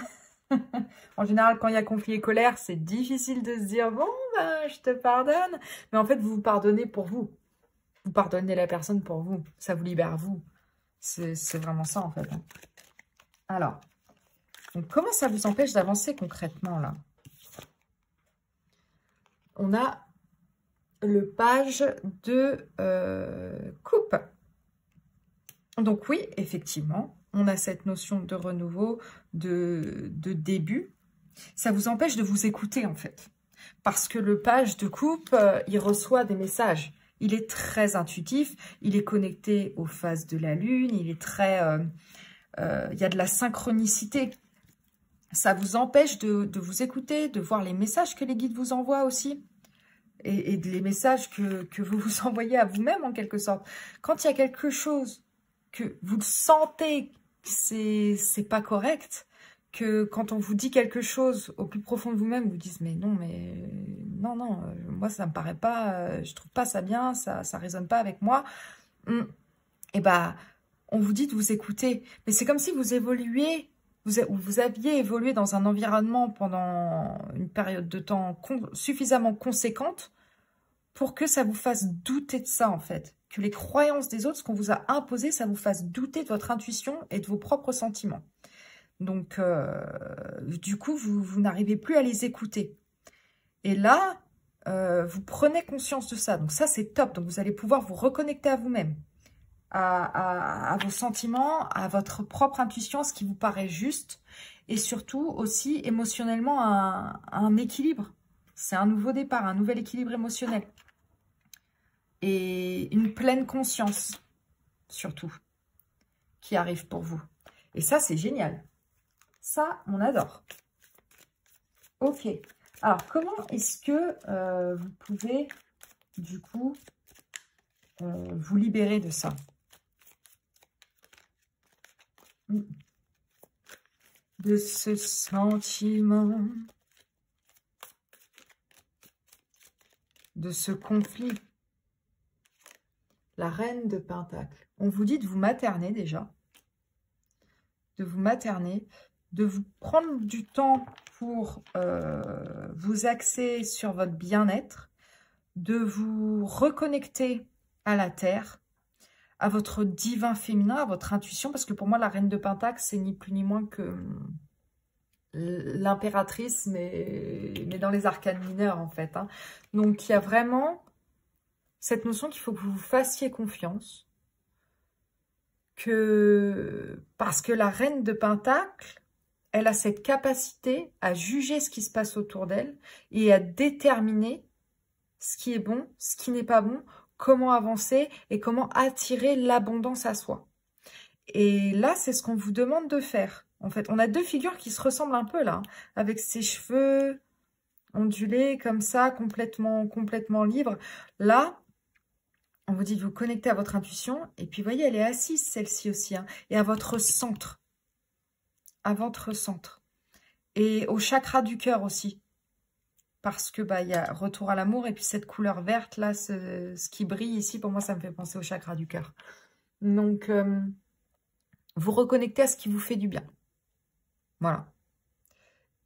En général, quand il y a conflit et colère, c'est difficile de se dire « Bon, je te pardonne ». Mais en fait, vous vous pardonnez pour vous. Vous pardonnez la personne pour vous. Ça vous libère vous. C'est vraiment ça, en fait. Alors, Donc, comment ça vous empêche d'avancer concrètement, là? On a le page de coupe. Donc oui, effectivement, on a cette notion de renouveau, de début. Ça vous empêche de vous écouter, en fait. Parce que le page de coupe, il reçoit des messages. Il est très intuitif, il est connecté aux phases de la lune, il est très... il y a de la synchronicité. Ça vous empêche de vous écouter, de voir les messages que les guides vous envoient aussi. Et les messages que vous vous envoyez à vous-même, en quelque sorte. Quand il y a quelque chose que vous sentez que c'est pas correct, que quand on vous dit quelque chose au plus profond de vous-même, vous dites mais non, moi ça me paraît pas, je trouve pas ça bien, ça résonne pas avec moi. Et ben, on vous dit de vous écouter. Mais c'est comme si vous évoluiez, vous aviez évolué dans un environnement pendant une période de temps suffisamment conséquente pour que ça vous fasse douter de ça, en fait. Que les croyances des autres, ce qu'on vous a imposé, ça vous fasse douter de votre intuition et de vos propres sentiments. Donc, du coup, vous n'arrivez plus à les écouter. Et là, vous prenez conscience de ça. Donc ça, c'est top. Donc, vous allez pouvoir vous reconnecter à vous-même, à vos sentiments, à votre propre intuition, à ce qui vous paraît juste. Et surtout, aussi, émotionnellement, un équilibre. C'est un nouveau départ, un nouvel équilibre émotionnel. Et une pleine conscience, surtout, qui arrive pour vous. Et ça, c'est génial. Ça, on adore. Ok. Alors, comment est-ce que vous pouvez, du coup, vous libérer de ça? De ce sentiment, de ce conflit. La reine de Pentacle. On vous dit de vous materner déjà. De vous materner. De vous prendre du temps pour vous axer sur votre bien-être. De vous reconnecter à la terre. À votre divin féminin, à votre intuition. Parce que pour moi, la reine de Pentacle, c'est ni plus ni moins que l'impératrice, mais dans les arcanes mineurs, en fait. Hein. Donc, il y a vraiment cette notion qu'il faut que vous vous fassiez confiance. Parce que la reine de Pentacle, elle a cette capacité à juger ce qui se passe autour d'elle et à déterminer ce qui est bon, ce qui n'est pas bon, comment avancer et comment attirer l'abondance à soi. Et là, c'est ce qu'on vous demande de faire. En fait, on a deux figures qui se ressemblent un peu là, hein, avec ses cheveux ondulés comme ça, complètement libres. Là, on vous dit de vous connecter à votre intuition. Et puis, vous voyez, elle est assise, celle-ci aussi. Hein, et à votre centre. À votre centre. Et au chakra du cœur aussi. Parce que il y a retour à l'amour. Et puis, cette couleur verte, là, ce qui brille ici, pour moi, ça me fait penser au chakra du cœur. Donc, vous reconnectez à ce qui vous fait du bien. Voilà.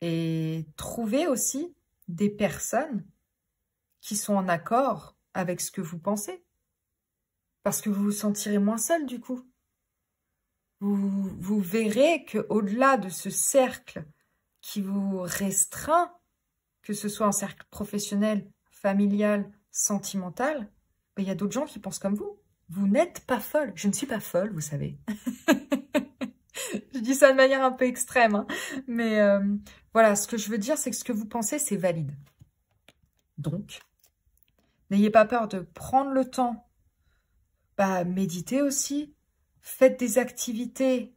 Et trouvez aussi des personnes qui sont en accord avec ce que vous pensez. Parce que vous vous sentirez moins seul, du coup. Vous verrez qu'au-delà de ce cercle qui vous restreint, que ce soit un cercle professionnel, familial, sentimental, il y a d'autres gens qui pensent comme vous. Vous n'êtes pas folle. Je ne suis pas folle, vous savez. Je dis ça de manière un peu extrême. Hein. Mais voilà, ce que je veux dire, c'est que ce que vous pensez, c'est valide. Donc, n'ayez pas peur de prendre le temps. Méditez aussi. Faites des activités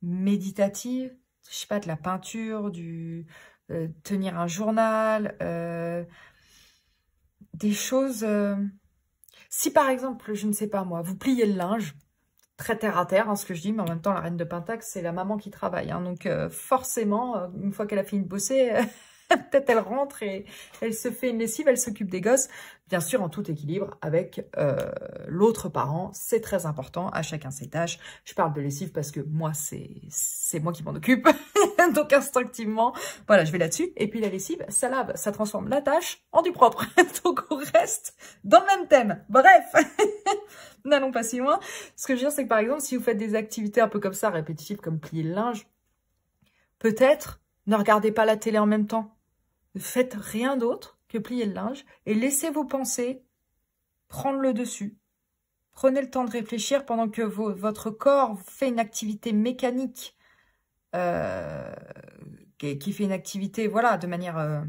méditatives. Je sais pas, de la peinture, tenir un journal. Des choses... Si par exemple, je ne sais pas moi, vous pliez le linge, très terre à terre, hein, ce que je dis, mais en même temps, la reine de Pentacle, c'est la maman qui travaille. Hein, donc forcément, une fois qu'elle a fini de bosser, peut-être elle rentre et elle se fait une lessive, elle s'occupe des gosses. Bien sûr, en tout équilibre avec l'autre parent. C'est très important, à chacun ses tâches. Je parle de lessive parce que moi, c'est moi qui m'en occupe. Donc instinctivement, voilà, je vais là-dessus. Et puis la lessive, ça lave, ça transforme la tâche en du propre. Donc on reste dans le même thème. Bref, n'allons pas si loin. Ce que je veux dire, c'est que par exemple, si vous faites des activités un peu comme ça, répétitives, comme plier le linge, Peut-être, ne regardez pas la télé en même temps. Ne faites rien d'autre que plier le linge et laissez vos pensées prendre le dessus. Prenez le temps de réfléchir pendant que votre corps fait une activité mécanique, qui fait une activité, voilà, de manière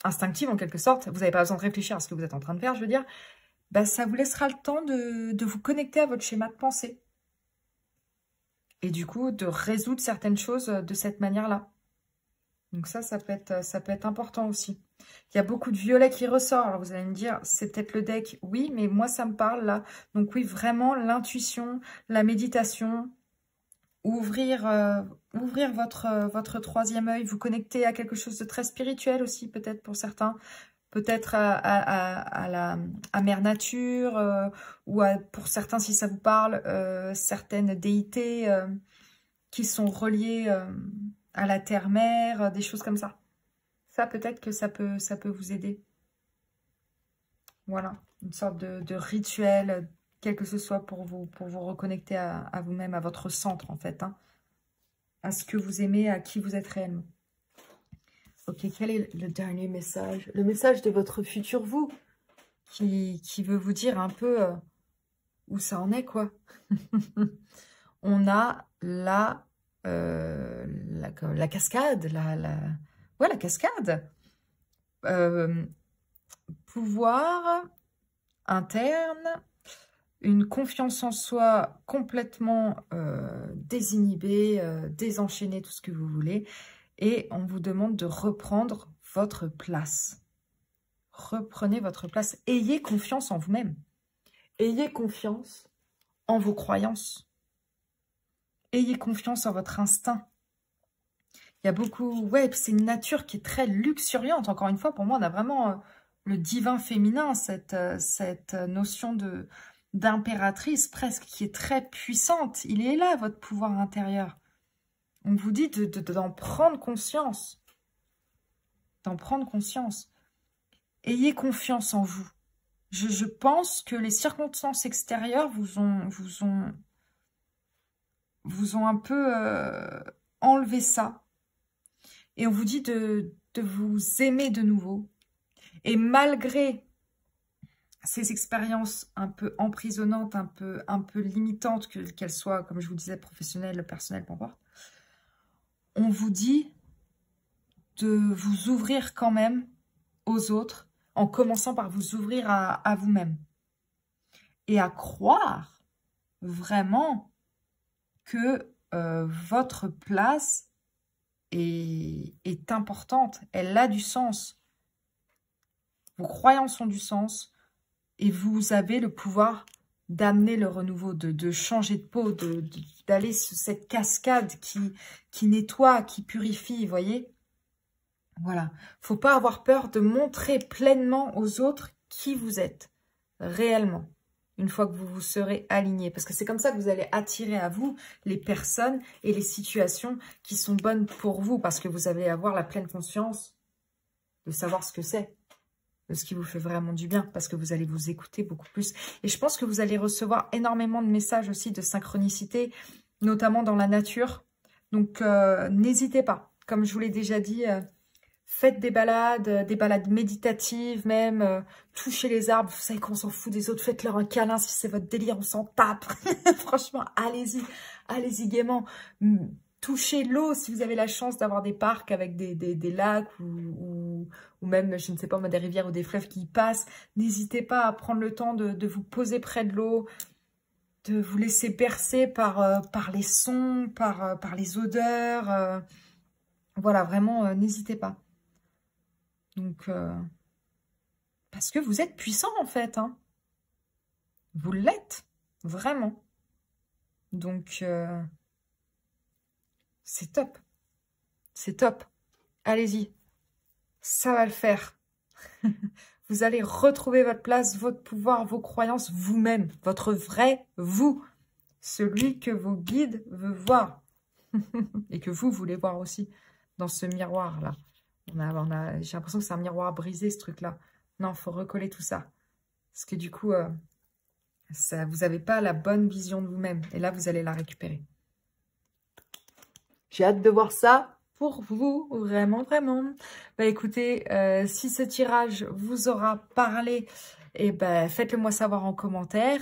instinctive en quelque sorte. Vous n'avez pas besoin de réfléchir à ce que vous êtes en train de faire, je veux dire. Ben, ça vous laissera le temps de vous connecter à votre schéma de pensée. Et du coup, de résoudre certaines choses de cette manière-là. Donc ça peut être important aussi. Il y a beaucoup de violet qui ressort. Alors vous allez me dire, c'est peut-être le deck. Oui, mais moi ça me parle là. Donc oui, vraiment l'intuition, la méditation, ouvrir votre troisième œil, vous connecter à quelque chose de très spirituel aussi, peut-être pour certains. Peut-être à Mère Nature, ou pour certains, si ça vous parle, certaines déités qui sont reliées à la terre-mère, des choses comme ça. Ça, peut-être que ça peut vous aider. Voilà, une sorte de rituel, quel que ce soit pour vous reconnecter à vous-même, à votre centre, en fait, hein, à ce que vous aimez, à qui vous êtes réellement. Ok, quel est le dernier message? Le message de votre futur vous, qui veut vous dire un peu où ça en est, quoi. On a la cascade, ouais, la cascade. Pouvoir interne, une confiance en soi complètement désinhibée, désenchaînée, tout ce que vous voulez. Et on vous demande de reprendre votre place. Reprenez votre place. Ayez confiance en vous-même. Ayez confiance en vos croyances. Ayez confiance en votre instinct. Il y a beaucoup... Ouais, c'est une nature qui est très luxuriante. Encore une fois, pour moi, on a vraiment le divin féminin, cette notion d'impératrice presque, qui est très puissante. Il est là, votre pouvoir intérieur. On vous dit d'en prendre conscience. D'en prendre conscience. Ayez confiance en vous. Je pense que les circonstances extérieures vous ont un peu enlevé ça. Et on vous dit de vous aimer de nouveau. Et malgré ces expériences un peu emprisonnantes, un peu limitantes, qu'elles soient, comme je vous disais, professionnelles, personnelles, peu importe, on vous dit de vous ouvrir quand même aux autres, en commençant par vous ouvrir à vous-même. Et à croire vraiment que votre place est importante. Elle a du sens. Vos croyances ont du sens. Et vous avez le pouvoir d'amener le renouveau, de changer de peau, d'aller sur cette cascade qui nettoie, qui purifie, vous voyez. Voilà. Faut pas avoir peur de montrer pleinement aux autres qui vous êtes, réellement, une fois que vous vous serez aligné. Parce que c'est comme ça que vous allez attirer à vous les personnes et les situations qui sont bonnes pour vous. Parce que vous allez avoir la pleine conscience de savoir ce que c'est, de ce qui vous fait vraiment du bien. Parce que vous allez vous écouter beaucoup plus. Et je pense que vous allez recevoir énormément de messages aussi de synchronicité, notamment dans la nature. Donc, n'hésitez pas. Comme je vous l'ai déjà dit... Faites des balades méditatives même, touchez les arbres, vous savez qu'on s'en fout des autres, faites-leur un câlin si c'est votre délire, on s'en tape. Franchement, allez-y gaiement. Touchez l'eau si vous avez la chance d'avoir des parcs avec des lacs ou même, je ne sais pas, des rivières ou des fleuves qui y passent. N'hésitez pas à prendre le temps de vous poser près de l'eau, de vous laisser bercer par les sons, par les odeurs. Voilà, vraiment, n'hésitez pas. Donc, parce que vous êtes puissant en fait, hein. Vous l'êtes, vraiment. Donc, c'est top. C'est top. Allez-y, ça va le faire. Vous allez retrouver votre place, votre pouvoir, vos croyances, vous-même. Votre vrai vous. Celui que vos guides veulent voir. Et que vous voulez voir aussi dans ce miroir-là. J'ai l'impression que c'est un miroir brisé, ce truc-là. Non, il faut recoller tout ça. Parce que du coup, vous n'avez pas la bonne vision de vous-même. Et là, vous allez la récupérer. J'ai hâte de voir ça. pour vous, vraiment, vraiment. Bah écoutez, si ce tirage vous aura parlé, eh ben, faites-le moi savoir en commentaire.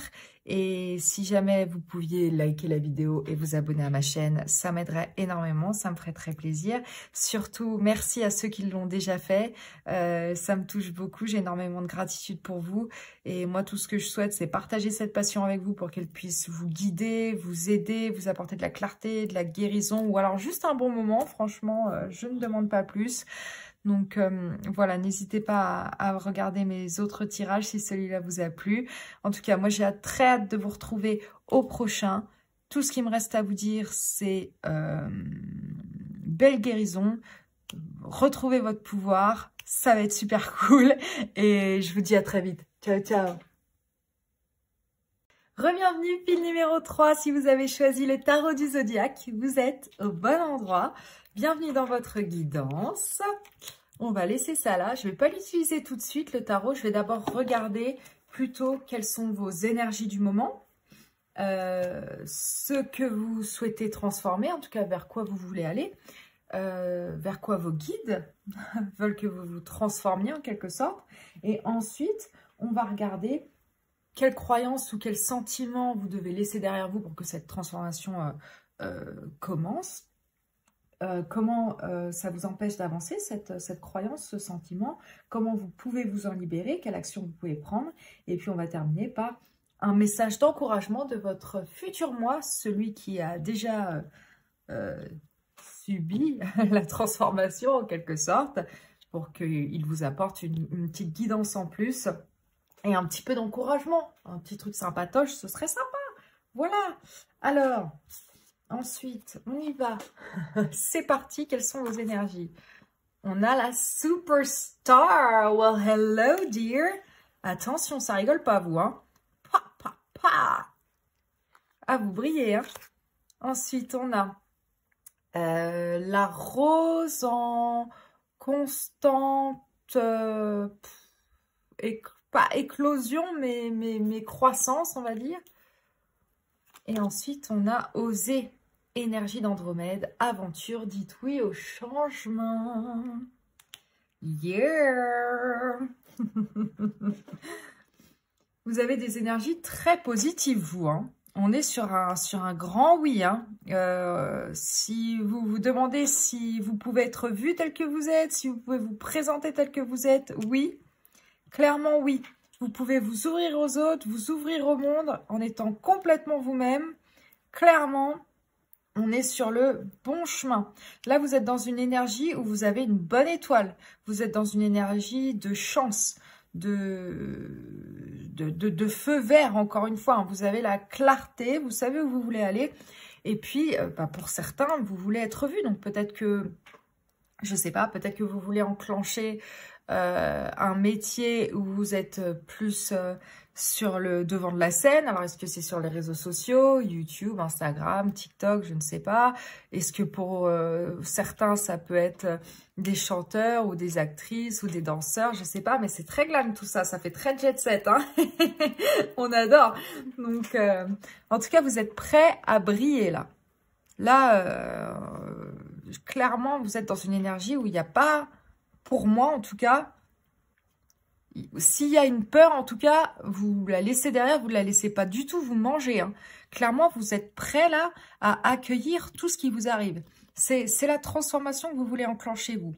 Et si jamais vous pouviez liker la vidéo et vous abonner à ma chaîne, ça m'aiderait énormément, ça me ferait très plaisir. Surtout, merci à ceux qui l'ont déjà fait. Ça me touche beaucoup, j'ai énormément de gratitude pour vous. Et moi, tout ce que je souhaite, c'est partager cette passion avec vous pour qu'elle puisse vous guider, vous aider, vous apporter de la clarté, de la guérison ou alors juste un bon moment. Franchement, je ne demande pas plus. Donc voilà, n'hésitez pas à regarder mes autres tirages si celui-là vous a plu. En tout cas, moi j'ai très hâte de vous retrouver au prochain. Tout ce qui me reste à vous dire, c'est belle guérison. Retrouvez votre pouvoir, ça va être super cool. Et je vous dis à très vite. Ciao, ciao. Re-bienvenue, pile numéro 3. Si vous avez choisi le tarot du zodiaque, vous êtes au bon endroit. Bienvenue dans votre guidance. On va laisser ça là. Je ne vais pas l'utiliser tout de suite, le tarot. Je vais d'abord regarder plutôt quelles sont vos énergies du moment. Ce que vous souhaitez transformer, en tout cas vers quoi vous voulez aller. Vers quoi vos guides veulent que vous vous transformiez en quelque sorte. Et ensuite, on va regarder quelles croyances ou quels sentiments vous devez laisser derrière vous pour que cette transformation commence. Comment ça vous empêche d'avancer, cette croyance, ce sentiment, comment vous pouvez vous en libérer, quelle action vous pouvez prendre. Et puis on va terminer par un message d'encouragement de votre futur moi, celui qui a déjà subi la transformation en quelque sorte, pour qu'il vous apporte une petite guidance en plus et un petit peu d'encouragement, un petit truc sympatoche, ce serait sympa. Voilà, alors... Ensuite, on y va. C'est parti. Quelles sont vos énergies? On a la superstar. Well, hello, dear. Attention, ça rigole pas, vous. Hein. Pa, pa, pa. Ah, vous brillez. Hein. Ensuite, on a la rose en constante... pas éclosion, mais croissance, on va dire. Et ensuite, on a osé. Énergie d'Andromède, aventure, dites oui au changement. Yeah. Vous avez des énergies très positives, vous. Hein. On est sur un grand oui. Hein. Si vous vous demandez si vous pouvez être vu tel que vous êtes, si vous pouvez vous présenter tel que vous êtes, oui. Clairement, oui. Vous pouvez vous ouvrir aux autres, vous ouvrir au monde en étant complètement vous-même. Clairement, on est sur le bon chemin. Là, vous êtes dans une énergie où vous avez une bonne étoile. Vous êtes dans une énergie de chance, de feu vert, encore une fois. Vous avez la clarté, vous savez où vous voulez aller. Et puis, pour certains, vous voulez être vu. Donc, peut-être que, je ne sais pas, peut-être que vous voulez enclencher un métier où vous êtes plus... sur le devant de la scène. Alors, est-ce que c'est sur les réseaux sociaux, YouTube, Instagram, TikTok, je ne sais pas. Est-ce que pour certains, ça peut être des chanteurs ou des actrices ou des danseurs, je ne sais pas, mais c'est très glam tout ça, ça fait très jet set, hein. On adore. Donc, en tout cas, vous êtes prêts à briller là. Là, clairement, vous êtes dans une énergie où il n'y a pas, pour moi en tout cas, s'il y a une peur, en tout cas, vous la laissez derrière, vous ne la laissez pas du tout vous manger. Hein. Clairement, vous êtes prêt là à accueillir tout ce qui vous arrive. C'est la transformation que vous voulez enclencher, vous.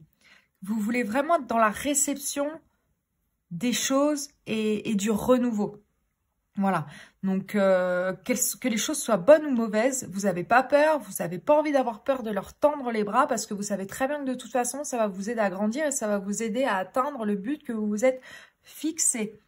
Vous voulez vraiment être dans la réception des choses et du renouveau. Voilà. Donc, que les choses soient bonnes ou mauvaises, vous n'avez pas peur, vous n'avez pas envie d'avoir peur de leur tendre les bras parce que vous savez très bien que de toute façon, ça va vous aider à grandir et ça va vous aider à atteindre le but que vous vous êtes fixé.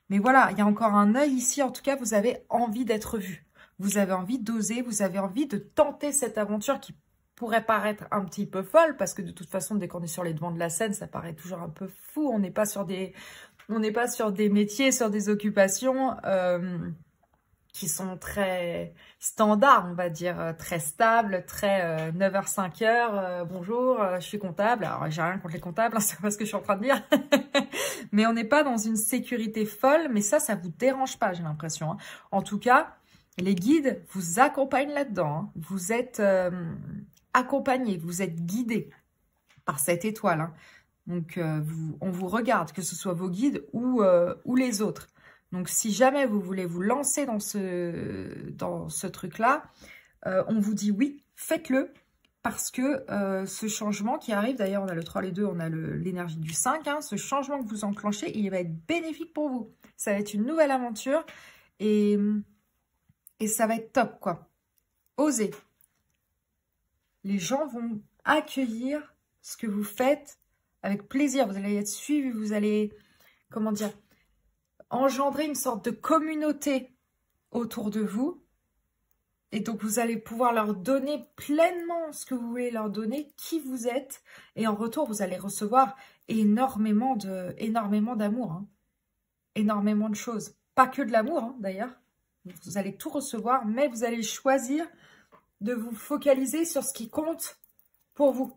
Mais voilà, il y a encore un œil ici. En tout cas, vous avez envie d'être vu. Vous avez envie d'oser, vous avez envie de tenter cette aventure qui pourrait paraître un petit peu folle parce que de toute façon, dès qu'on est sur les devants de la scène, ça paraît toujours un peu fou. On n'est pas sur des métiers, sur des occupations qui sont très standards, on va dire, très stables, très 9h, 5h, bonjour, je suis comptable. Alors, j'ai rien contre les comptables, hein, c'est pas ce que je suis en train de dire. Mais on n'est pas dans une sécurité folle, mais ça vous dérange pas, j'ai l'impression. Hein. En tout cas, les guides vous accompagnent là-dedans. Hein. Vous êtes accompagné, vous êtes guidé par cette étoile. Hein. Donc, on vous regarde, que ce soit vos guides ou les autres. Donc, si jamais vous voulez vous lancer dans ce truc-là, on vous dit oui, faites-le. Parce que ce changement qui arrive, d'ailleurs, on a le 3, les 2, on a l'énergie du 5. Hein, ce changement que vous enclenchez, il va être bénéfique pour vous. Ça va être une nouvelle aventure et ça va être top, quoi. Osez. Les gens vont accueillir ce que vous faites avec plaisir. Vous allez être suivi, vous allez, comment dire, engendrer une sorte de communauté autour de vous. Et donc, vous allez pouvoir leur donner pleinement ce que vous voulez leur donner, qui vous êtes. Et en retour, vous allez recevoir énormément d'amour. Hein. Énormément de choses. Pas que de l'amour, hein, d'ailleurs. Vous allez tout recevoir, mais vous allez choisir de vous focaliser sur ce qui compte pour vous.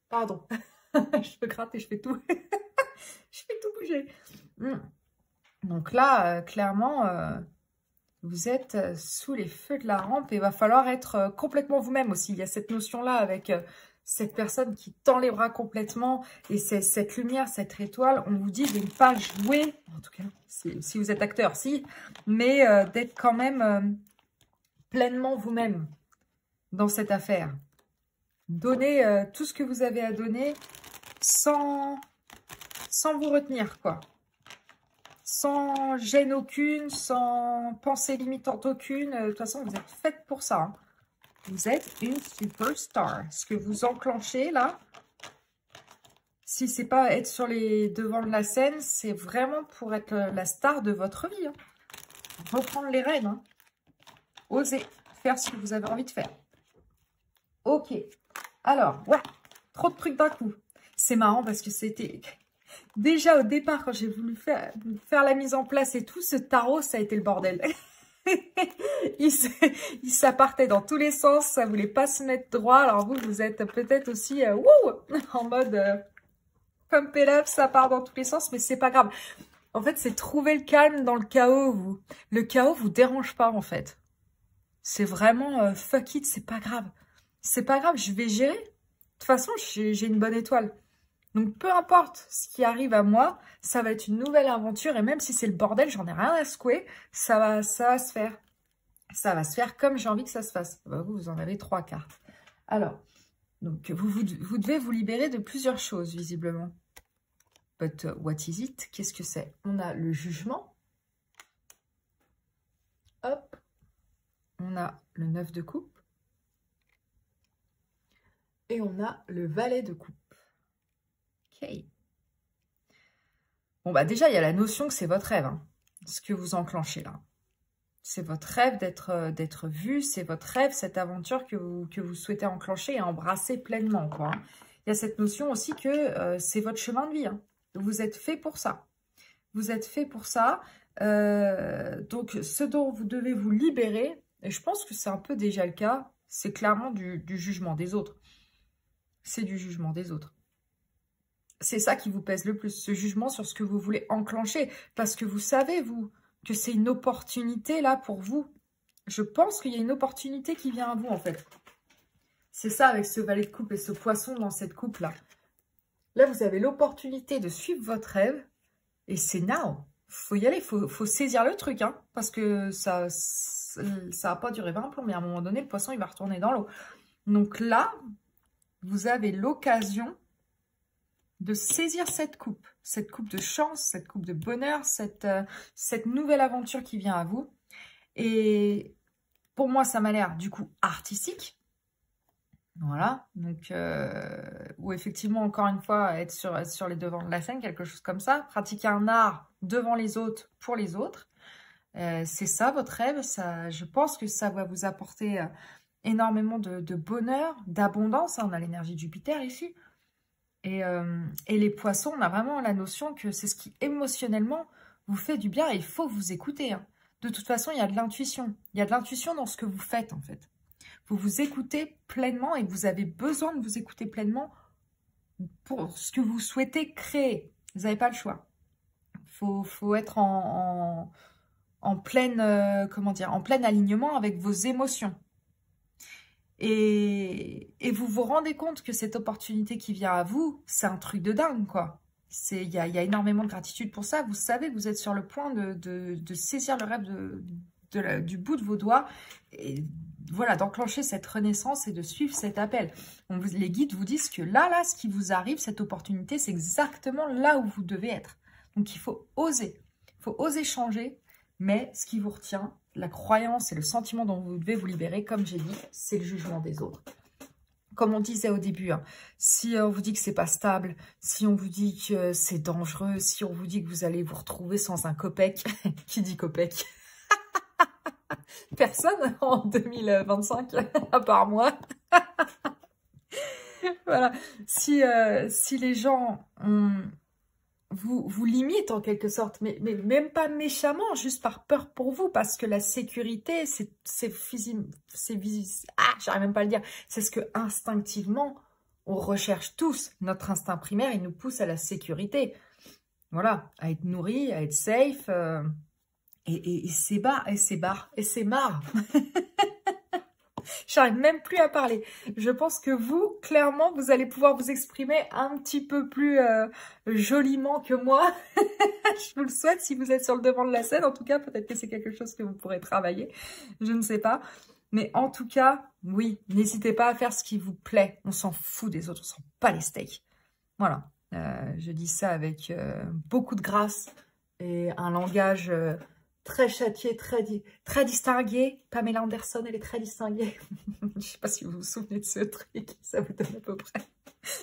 Pardon. Je peux gratter, je fais tout. Je fais tout bouger. Donc là, clairement... vous êtes sous les feux de la rampe et il va falloir être complètement vous-même aussi. Il y a cette notion-là avec cette personne qui tend les bras complètement et c'est cette lumière, cette étoile. On vous dit de ne pas jouer, en tout cas, si vous êtes acteur, si, mais d'être quand même pleinement vous-même dans cette affaire. Donnez tout ce que vous avez à donner sans vous retenir, quoi. Sans gêne aucune, sans pensée limitante aucune. De toute façon, vous êtes faite pour ça. Hein. Vous êtes une superstar. Ce que vous enclenchez là, si c'est pas être sur les devants de la scène, c'est vraiment pour être la star de votre vie. Hein. Reprendre les rênes. Hein. Osez faire ce que vous avez envie de faire. Ok. Alors, ouais, trop de trucs d'un coup. C'est marrant parce que c'était... Déjà au départ, quand j'ai voulu faire la mise en place et tout, ce tarot, ça a été le bordel. Ça partait dans tous les sens, ça voulait pas se mettre droit. Alors vous êtes peut-être aussi en mode pump it up, ça part dans tous les sens, mais c'est pas grave. En fait, c'est trouver le calme dans le chaos. Le chaos vous dérange pas en fait. C'est vraiment fuck it, c'est pas grave. C'est pas grave, je vais gérer. De toute façon, j'ai une bonne étoile. Donc, peu importe ce qui arrive à moi, ça va être une nouvelle aventure. Et même si c'est le bordel, j'en ai rien à secouer, ça va se faire. Ça va se faire comme j'ai envie que ça se fasse. Bah, vous en avez 3 cartes. Alors, donc, vous devez vous libérer de plusieurs choses, visiblement. But what is it? Qu'est-ce que c'est? On a le jugement. Hop. On a le 9 de coupe. Et on a le valet de coupe. Ok. Bon, bah déjà, il y a la notion que c'est votre rêve, hein, ce que vous enclenchez là. C'est votre rêve d'être vu, c'est votre rêve, cette aventure que vous souhaitez enclencher et embrasser pleinement, quoi. Hein. Il y a cette notion aussi que c'est votre chemin de vie. Hein. Vous êtes fait pour ça. Vous êtes fait pour ça. Donc, ce dont vous devez vous libérer, et je pense que c'est un peu déjà le cas, c'est clairement du jugement des autres. C'est du jugement des autres. C'est ça qui vous pèse le plus, ce jugement sur ce que vous voulez enclencher. Parce que vous savez, vous, que c'est une opportunité là pour vous. Je pense qu'il y a une opportunité qui vient à vous en fait. C'est ça avec ce valet de coupe et ce poisson dans cette coupe là. Là, vous avez l'opportunité de suivre votre rêve. Et c'est now. Faut y aller, faut saisir le truc. Hein, parce que ça va pas durer 20 plombs. Mais à un moment donné, le poisson, il va retourner dans l'eau. Donc là, vous avez l'occasion de saisir cette coupe de chance, cette coupe de bonheur, cette nouvelle aventure qui vient à vous. Et pour moi, ça m'a l'air du coup artistique. Voilà, donc, ou effectivement, encore une fois, être sur les devants de la scène, quelque chose comme ça. Pratiquer un art devant les autres, pour les autres. C'est ça, votre rêve. Ça, je pense que ça va vous apporter énormément de bonheur, d'abondance. Hein, on a l'énergie de Jupiter ici. Et les poissons, on a vraiment la notion que c'est ce qui émotionnellement vous fait du bien et il faut vous écouter. Hein. De toute façon, il y a de l'intuition. Il y a de l'intuition dans ce que vous faites en fait. Vous vous écoutez pleinement et vous avez besoin de vous écouter pleinement pour ce que vous souhaitez créer. Vous n'avez pas le choix. Faut être en pleine, comment dire, en plein alignement avec vos émotions. Et vous vous rendez compte que cette opportunité qui vient à vous, c'est un truc de dingue, quoi. Il y a énormément de gratitude pour ça. Vous savez que vous êtes sur le point de saisir le rêve du bout de vos doigts. Et voilà, d'enclencher cette renaissance et de suivre cet appel. Les guides vous disent que là, ce qui vous arrive, cette opportunité, c'est exactement là où vous devez être. Donc, il faut oser. Il faut oser changer. Mais ce qui vous retient, la croyance et le sentiment dont vous devez vous libérer, comme j'ai dit, c'est le jugement des autres. Comme on disait au début, hein, si on vous dit que c'est pas stable, si on vous dit que c'est dangereux, si on vous dit que vous allez vous retrouver sans un copec, qui dit copec? Personne en 2025, à part moi. Voilà. Si les gens vous limitent en quelque sorte, mais même pas méchamment, juste par peur pour vous, parce que la sécurité, j'arrive même pas à le dire, c'est ce que instinctivement on recherche tous. Notre instinct primaire, il nous pousse à la sécurité. Voilà, à être nourri, à être safe, et c'est marre. J'arrive même plus à parler. Je pense que vous, clairement, vous allez pouvoir vous exprimer un petit peu plus joliment que moi. Je vous le souhaite si vous êtes sur le devant de la scène. En tout cas, peut-être que c'est quelque chose que vous pourrez travailler. Je ne sais pas. Mais en tout cas, oui, n'hésitez pas à faire ce qui vous plaît. On s'en fout des autres, on s'en bat les steaks. Voilà. Je dis ça avec beaucoup de grâce et un langage... très châtiée, très distinguée. Pamela Anderson, elle est très distinguée. Je ne sais pas si vous vous souvenez de ce truc. Ça vous donne à peu près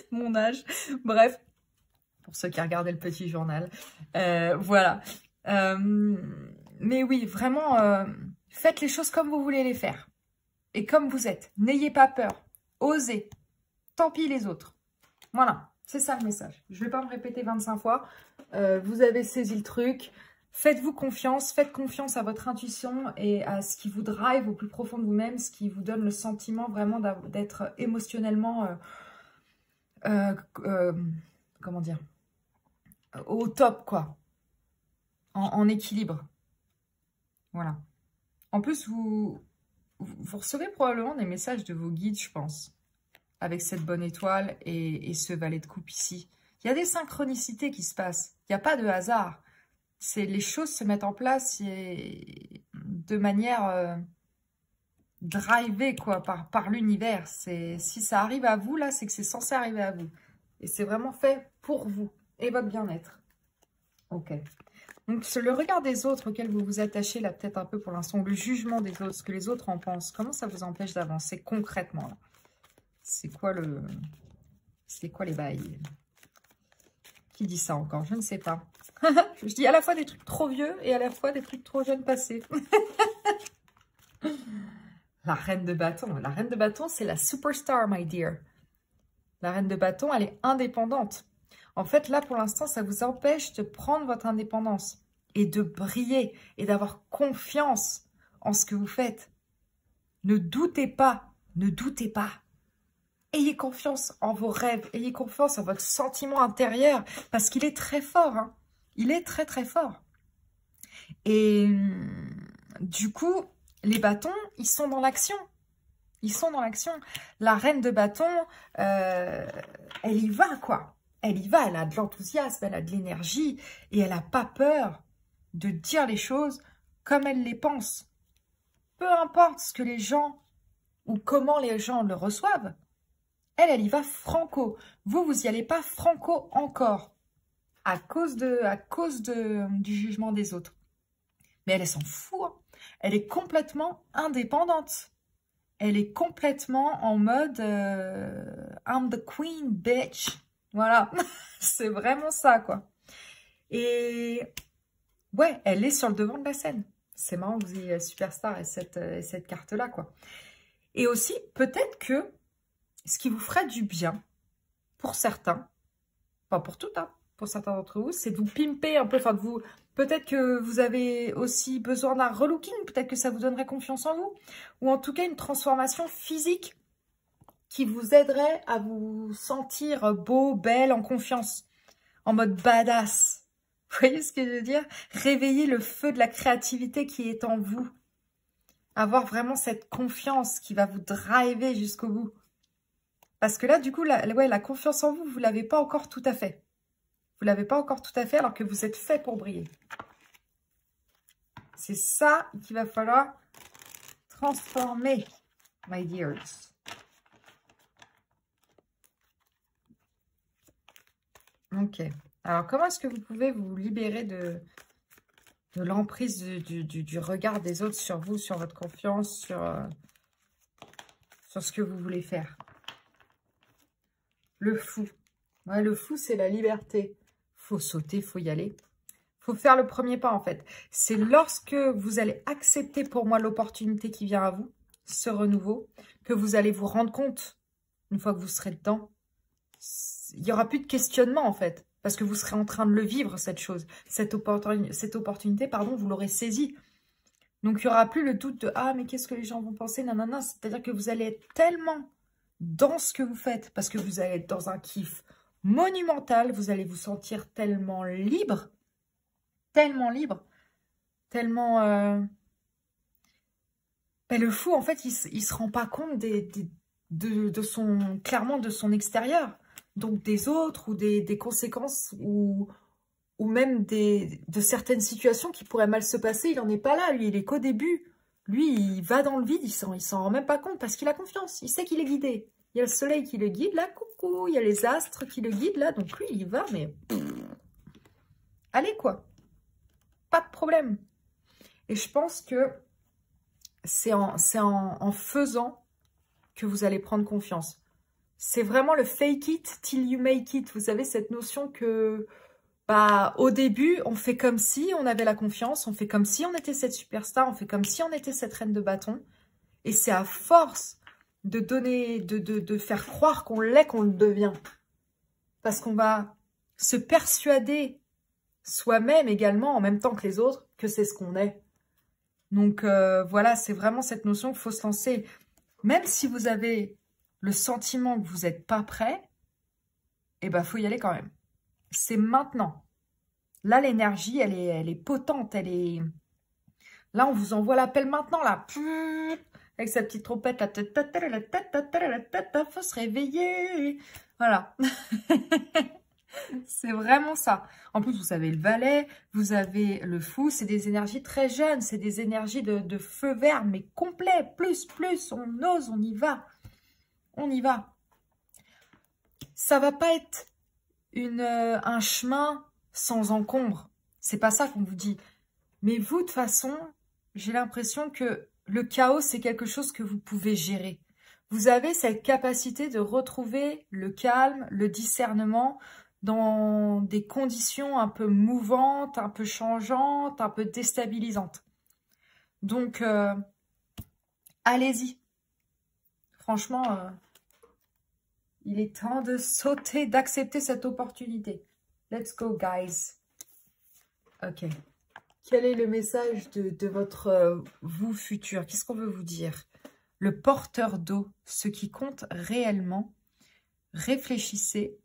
mon âge. Bref, pour ceux qui regardaient le petit journal. Voilà. Mais oui, vraiment, faites les choses comme vous voulez les faire. Et comme vous êtes. N'ayez pas peur. Osez. Tant pis les autres. Voilà, c'est ça le message. Je ne vais pas me répéter 25 fois. Vous avez saisi le truc. Faites-vous confiance, faites confiance à votre intuition et à ce qui vous drive au plus profond de vous-même, ce qui vous donne le sentiment vraiment d'être émotionnellement, comment dire, au top, quoi, en équilibre. Voilà. En plus, vous recevez probablement des messages de vos guides, je pense, avec cette bonne étoile et ce valet de coupe ici. Il y a des synchronicités qui se passent, il n'y a pas de hasard. Les choses se mettent en place de manière drivée quoi, par l'univers. Si ça arrive à vous, là, c'est que c'est censé arriver à vous. Et c'est vraiment fait pour vous et votre bien-être. Ok. Donc, le regard des autres auquel vous vous attachez, là, peut-être un peu pour l'instant, le jugement des autres, ce que les autres en pensent, comment ça vous empêche d'avancer concrètement là? C'est quoi les bails? Qui dit ça encore? Je ne sais pas. Je dis à la fois des trucs trop vieux et à la fois des trucs trop jeunes passés. La reine de bâton. La reine de bâton, c'est la superstar, my dear. La reine de bâton, elle est indépendante. En fait, là, pour l'instant, ça vous empêche de prendre votre indépendance et de briller et d'avoir confiance en ce que vous faites. Ne doutez pas. Ne doutez pas. Ayez confiance en vos rêves. Ayez confiance en votre sentiment intérieur parce qu'il est très fort, hein. Il est très, très fort. Et du coup, les bâtons, ils sont dans l'action. Ils sont dans l'action. La reine de bâton, elle y va, quoi. Elle y va, elle a de l'enthousiasme, elle a de l'énergie et elle n'a pas peur de dire les choses comme elle les pense. Peu importe ce que les gens ou comment les gens le reçoivent, elle y va franco. Vous y allez pas franco encore. À cause du jugement des autres. Mais elle s'en fout. Hein. Elle est complètement indépendante. Elle est complètement en mode I'm the queen, bitch. Voilà. C'est vraiment ça, quoi. Et ouais, elle est sur le devant de la scène. C'est marrant que vous ayez Superstar et cette carte-là, quoi. Et aussi, peut-être que ce qui vous ferait du bien, pour certains, pas pour tout, hein, pour certains d'entre vous, c'est de vous pimper un peu, enfin de vous... Peut-être que vous avez aussi besoin d'un relooking, peut-être que ça vous donnerait confiance en vous, ou en tout cas une transformation physique qui vous aiderait à vous sentir beau, belle, en confiance, en mode badass. Vous voyez ce que je veux dire? Réveiller le feu de la créativité qui est en vous. Avoir vraiment cette confiance qui va vous driver jusqu'au bout. Parce que là, du coup, la confiance en vous, vous ne l'avez pas encore tout à fait. Vous ne l'avez pas encore tout à fait alors que vous êtes fait pour briller. C'est ça qu'il va falloir transformer, my dears. Ok. Alors, comment est-ce que vous pouvez vous libérer de l'emprise du regard des autres sur vous, sur votre confiance, sur ce que vous voulez faire? Le fou. Ouais, le fou, c'est la liberté. Faut sauter, faut y aller. Faut faire le premier pas, en fait. C'est lorsque vous allez accepter pour moi l'opportunité qui vient à vous, ce renouveau, que vous allez vous rendre compte, une fois que vous serez dedans, il n'y aura plus de questionnement, en fait. Parce que vous serez en train de le vivre, cette chose. Cette opportunité, pardon, vous l'aurez saisie. Donc, il n'y aura plus le doute de « Ah, mais qu'est-ce que les gens vont penser ?» Nanana. C'est-à-dire que vous allez être tellement dans ce que vous faites, parce que vous allez être dans un kiff monumental, vous allez vous sentir tellement libre, tellement... Ben, le fou, en fait, il se rend pas compte clairement de son extérieur. Donc des autres, ou des conséquences, ou même de certaines situations qui pourraient mal se passer. Il n'en est pas là, lui, il est qu'au début. Lui, il va dans le vide, il s'en rend même pas compte parce qu'il a confiance. Il sait qu'il est guidé. Il y a le soleil qui le guide, là, coucou. Il y a les astres qui le guident, là. Donc lui, il va, mais... Allez, quoi. Pas de problème. Et je pense que c'est en faisant que vous allez prendre confiance. C'est vraiment le fake it till you make it. Vous savez, cette notion que... Bah, au début, on fait comme si on avait la confiance, on fait comme si on était cette superstar, on fait comme si on était cette reine de bâton. Et c'est à force de donner, de faire croire qu'on l'est, qu'on le devient. Parce qu'on va se persuader soi-même également, en même temps que les autres, que c'est ce qu'on est. Donc voilà, c'est vraiment cette notion qu'il faut se lancer. Même si vous avez le sentiment que vous n'êtes pas prêt, eh ben, faut y aller quand même. C'est maintenant. Là, l'énergie, elle est potente. Là, on vous envoie l'appel maintenant, là. Avec sa petite trompette, la tête, faut se réveiller. Voilà. C'est vraiment ça. En plus, vous avez le valet, vous avez le fou. C'est des énergies très jeunes. C'est des énergies de feu vert, mais complet. Plus. On ose, on y va. On y va. Ça va pas être un chemin sans encombre. C'est pas ça qu'on vous dit. Mais vous, de toute façon, j'ai l'impression que le chaos, c'est quelque chose que vous pouvez gérer. Vous avez cette capacité de retrouver le calme, le discernement dans des conditions un peu mouvantes, un peu changeantes, un peu déstabilisantes. Donc, allez-y. Franchement, il est temps de sauter, d'accepter cette opportunité. Let's go, guys. Ok. Quel est le message de votre vous futur? Qu'est-ce qu'on veut vous dire? Le porteur d'eau, ce qui compte réellement, réfléchissez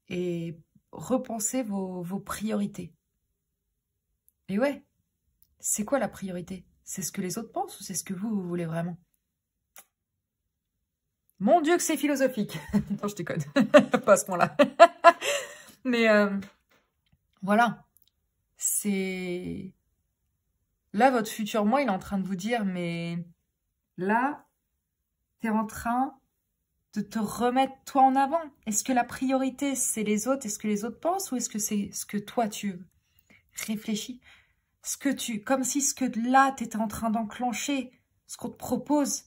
et repensez vos priorités. Et ouais, c'est quoi la priorité? C'est ce que les autres pensent ou c'est ce que vous voulez vraiment? Mon Dieu que c'est philosophique. Non, je déconne. Pas à ce point-là. Mais voilà. C'est... Là, votre futur moi, il est en train de vous dire, mais là, tu es en train de te remettre toi en avant. Est-ce que la priorité, c'est les autres? Est-ce que les autres pensent? Ou est-ce que c'est ce que toi, tu veux? Réfléchis. Comme si ce que là, tu étais en train d'enclencher, ce qu'on te propose,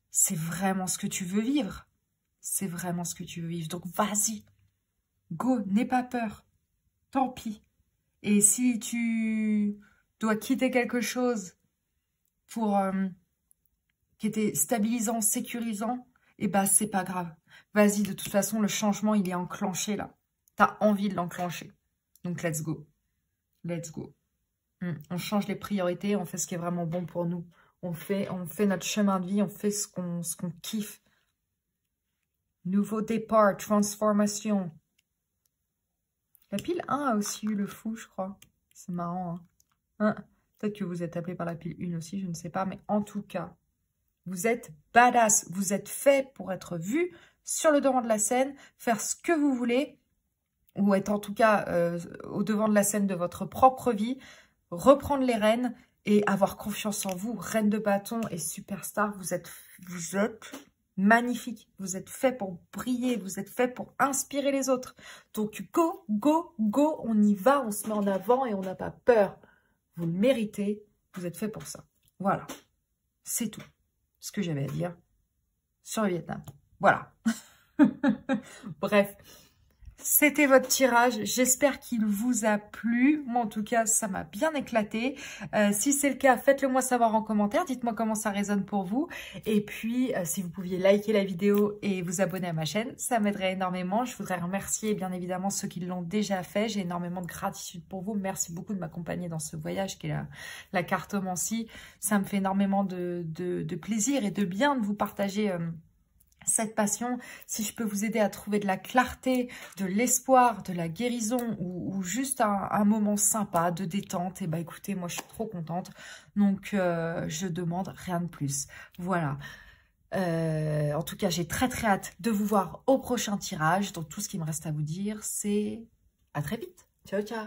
c'est vraiment ce que tu veux vivre. C'est vraiment ce que tu veux vivre. Donc, vas-y. Go, n'aie pas peur. Tant pis. Et si tu dois quitter quelque chose pour qui était stabilisant, sécurisant, eh ben, c'est pas grave. Vas-y, de toute façon, le changement, il est enclenché, là. T'as envie de l'enclencher. Donc, let's go. Let's go. On change les priorités, on fait ce qui est vraiment bon pour nous. On fait notre chemin de vie, on fait ce qu'on kiffe. Nouveau départ, transformation. La pile 1 a aussi eu le fou, je crois. C'est marrant, hein. Peut-être que vous êtes appelé par la pile 1 aussi, je ne sais pas. Mais en tout cas, vous êtes badass. Vous êtes fait pour être vu sur le devant de la scène, faire ce que vous voulez, ou être en tout cas au devant de la scène de votre propre vie, reprendre les rênes et avoir confiance en vous. Reine de bâton et superstar, vous êtes magnifique. Vous êtes fait pour briller, vous êtes fait pour inspirer les autres. Donc go, go, go, on y va, on se met en avant et on n'a pas peur. Vous le méritez, vous êtes fait pour ça. Voilà, c'est tout ce que j'avais à dire sur le Vietnam. Voilà. Bref, c'était votre tirage. J'espère qu'il vous a plu. Moi, en tout cas, ça m'a bien éclaté. Si c'est le cas, faites-le moi savoir en commentaire. Dites-moi comment ça résonne pour vous. Et puis, si vous pouviez liker la vidéo et vous abonner à ma chaîne, ça m'aiderait énormément. Je voudrais remercier bien évidemment ceux qui l'ont déjà fait. J'ai énormément de gratitude pour vous. Merci beaucoup de m'accompagner dans ce voyage qui est la cartomancie. Ça me fait énormément de plaisir et de bien de vous partager cette passion. Si je peux vous aider à trouver de la clarté, de l'espoir, de la guérison ou juste un moment sympa de détente, et bah écoutez, moi je suis trop contente. Donc je demande rien de plus. Voilà. En tout cas, j'ai très hâte de vous voir au prochain tirage. Donc tout ce qui me reste à vous dire, c'est à très vite. Ciao, ciao.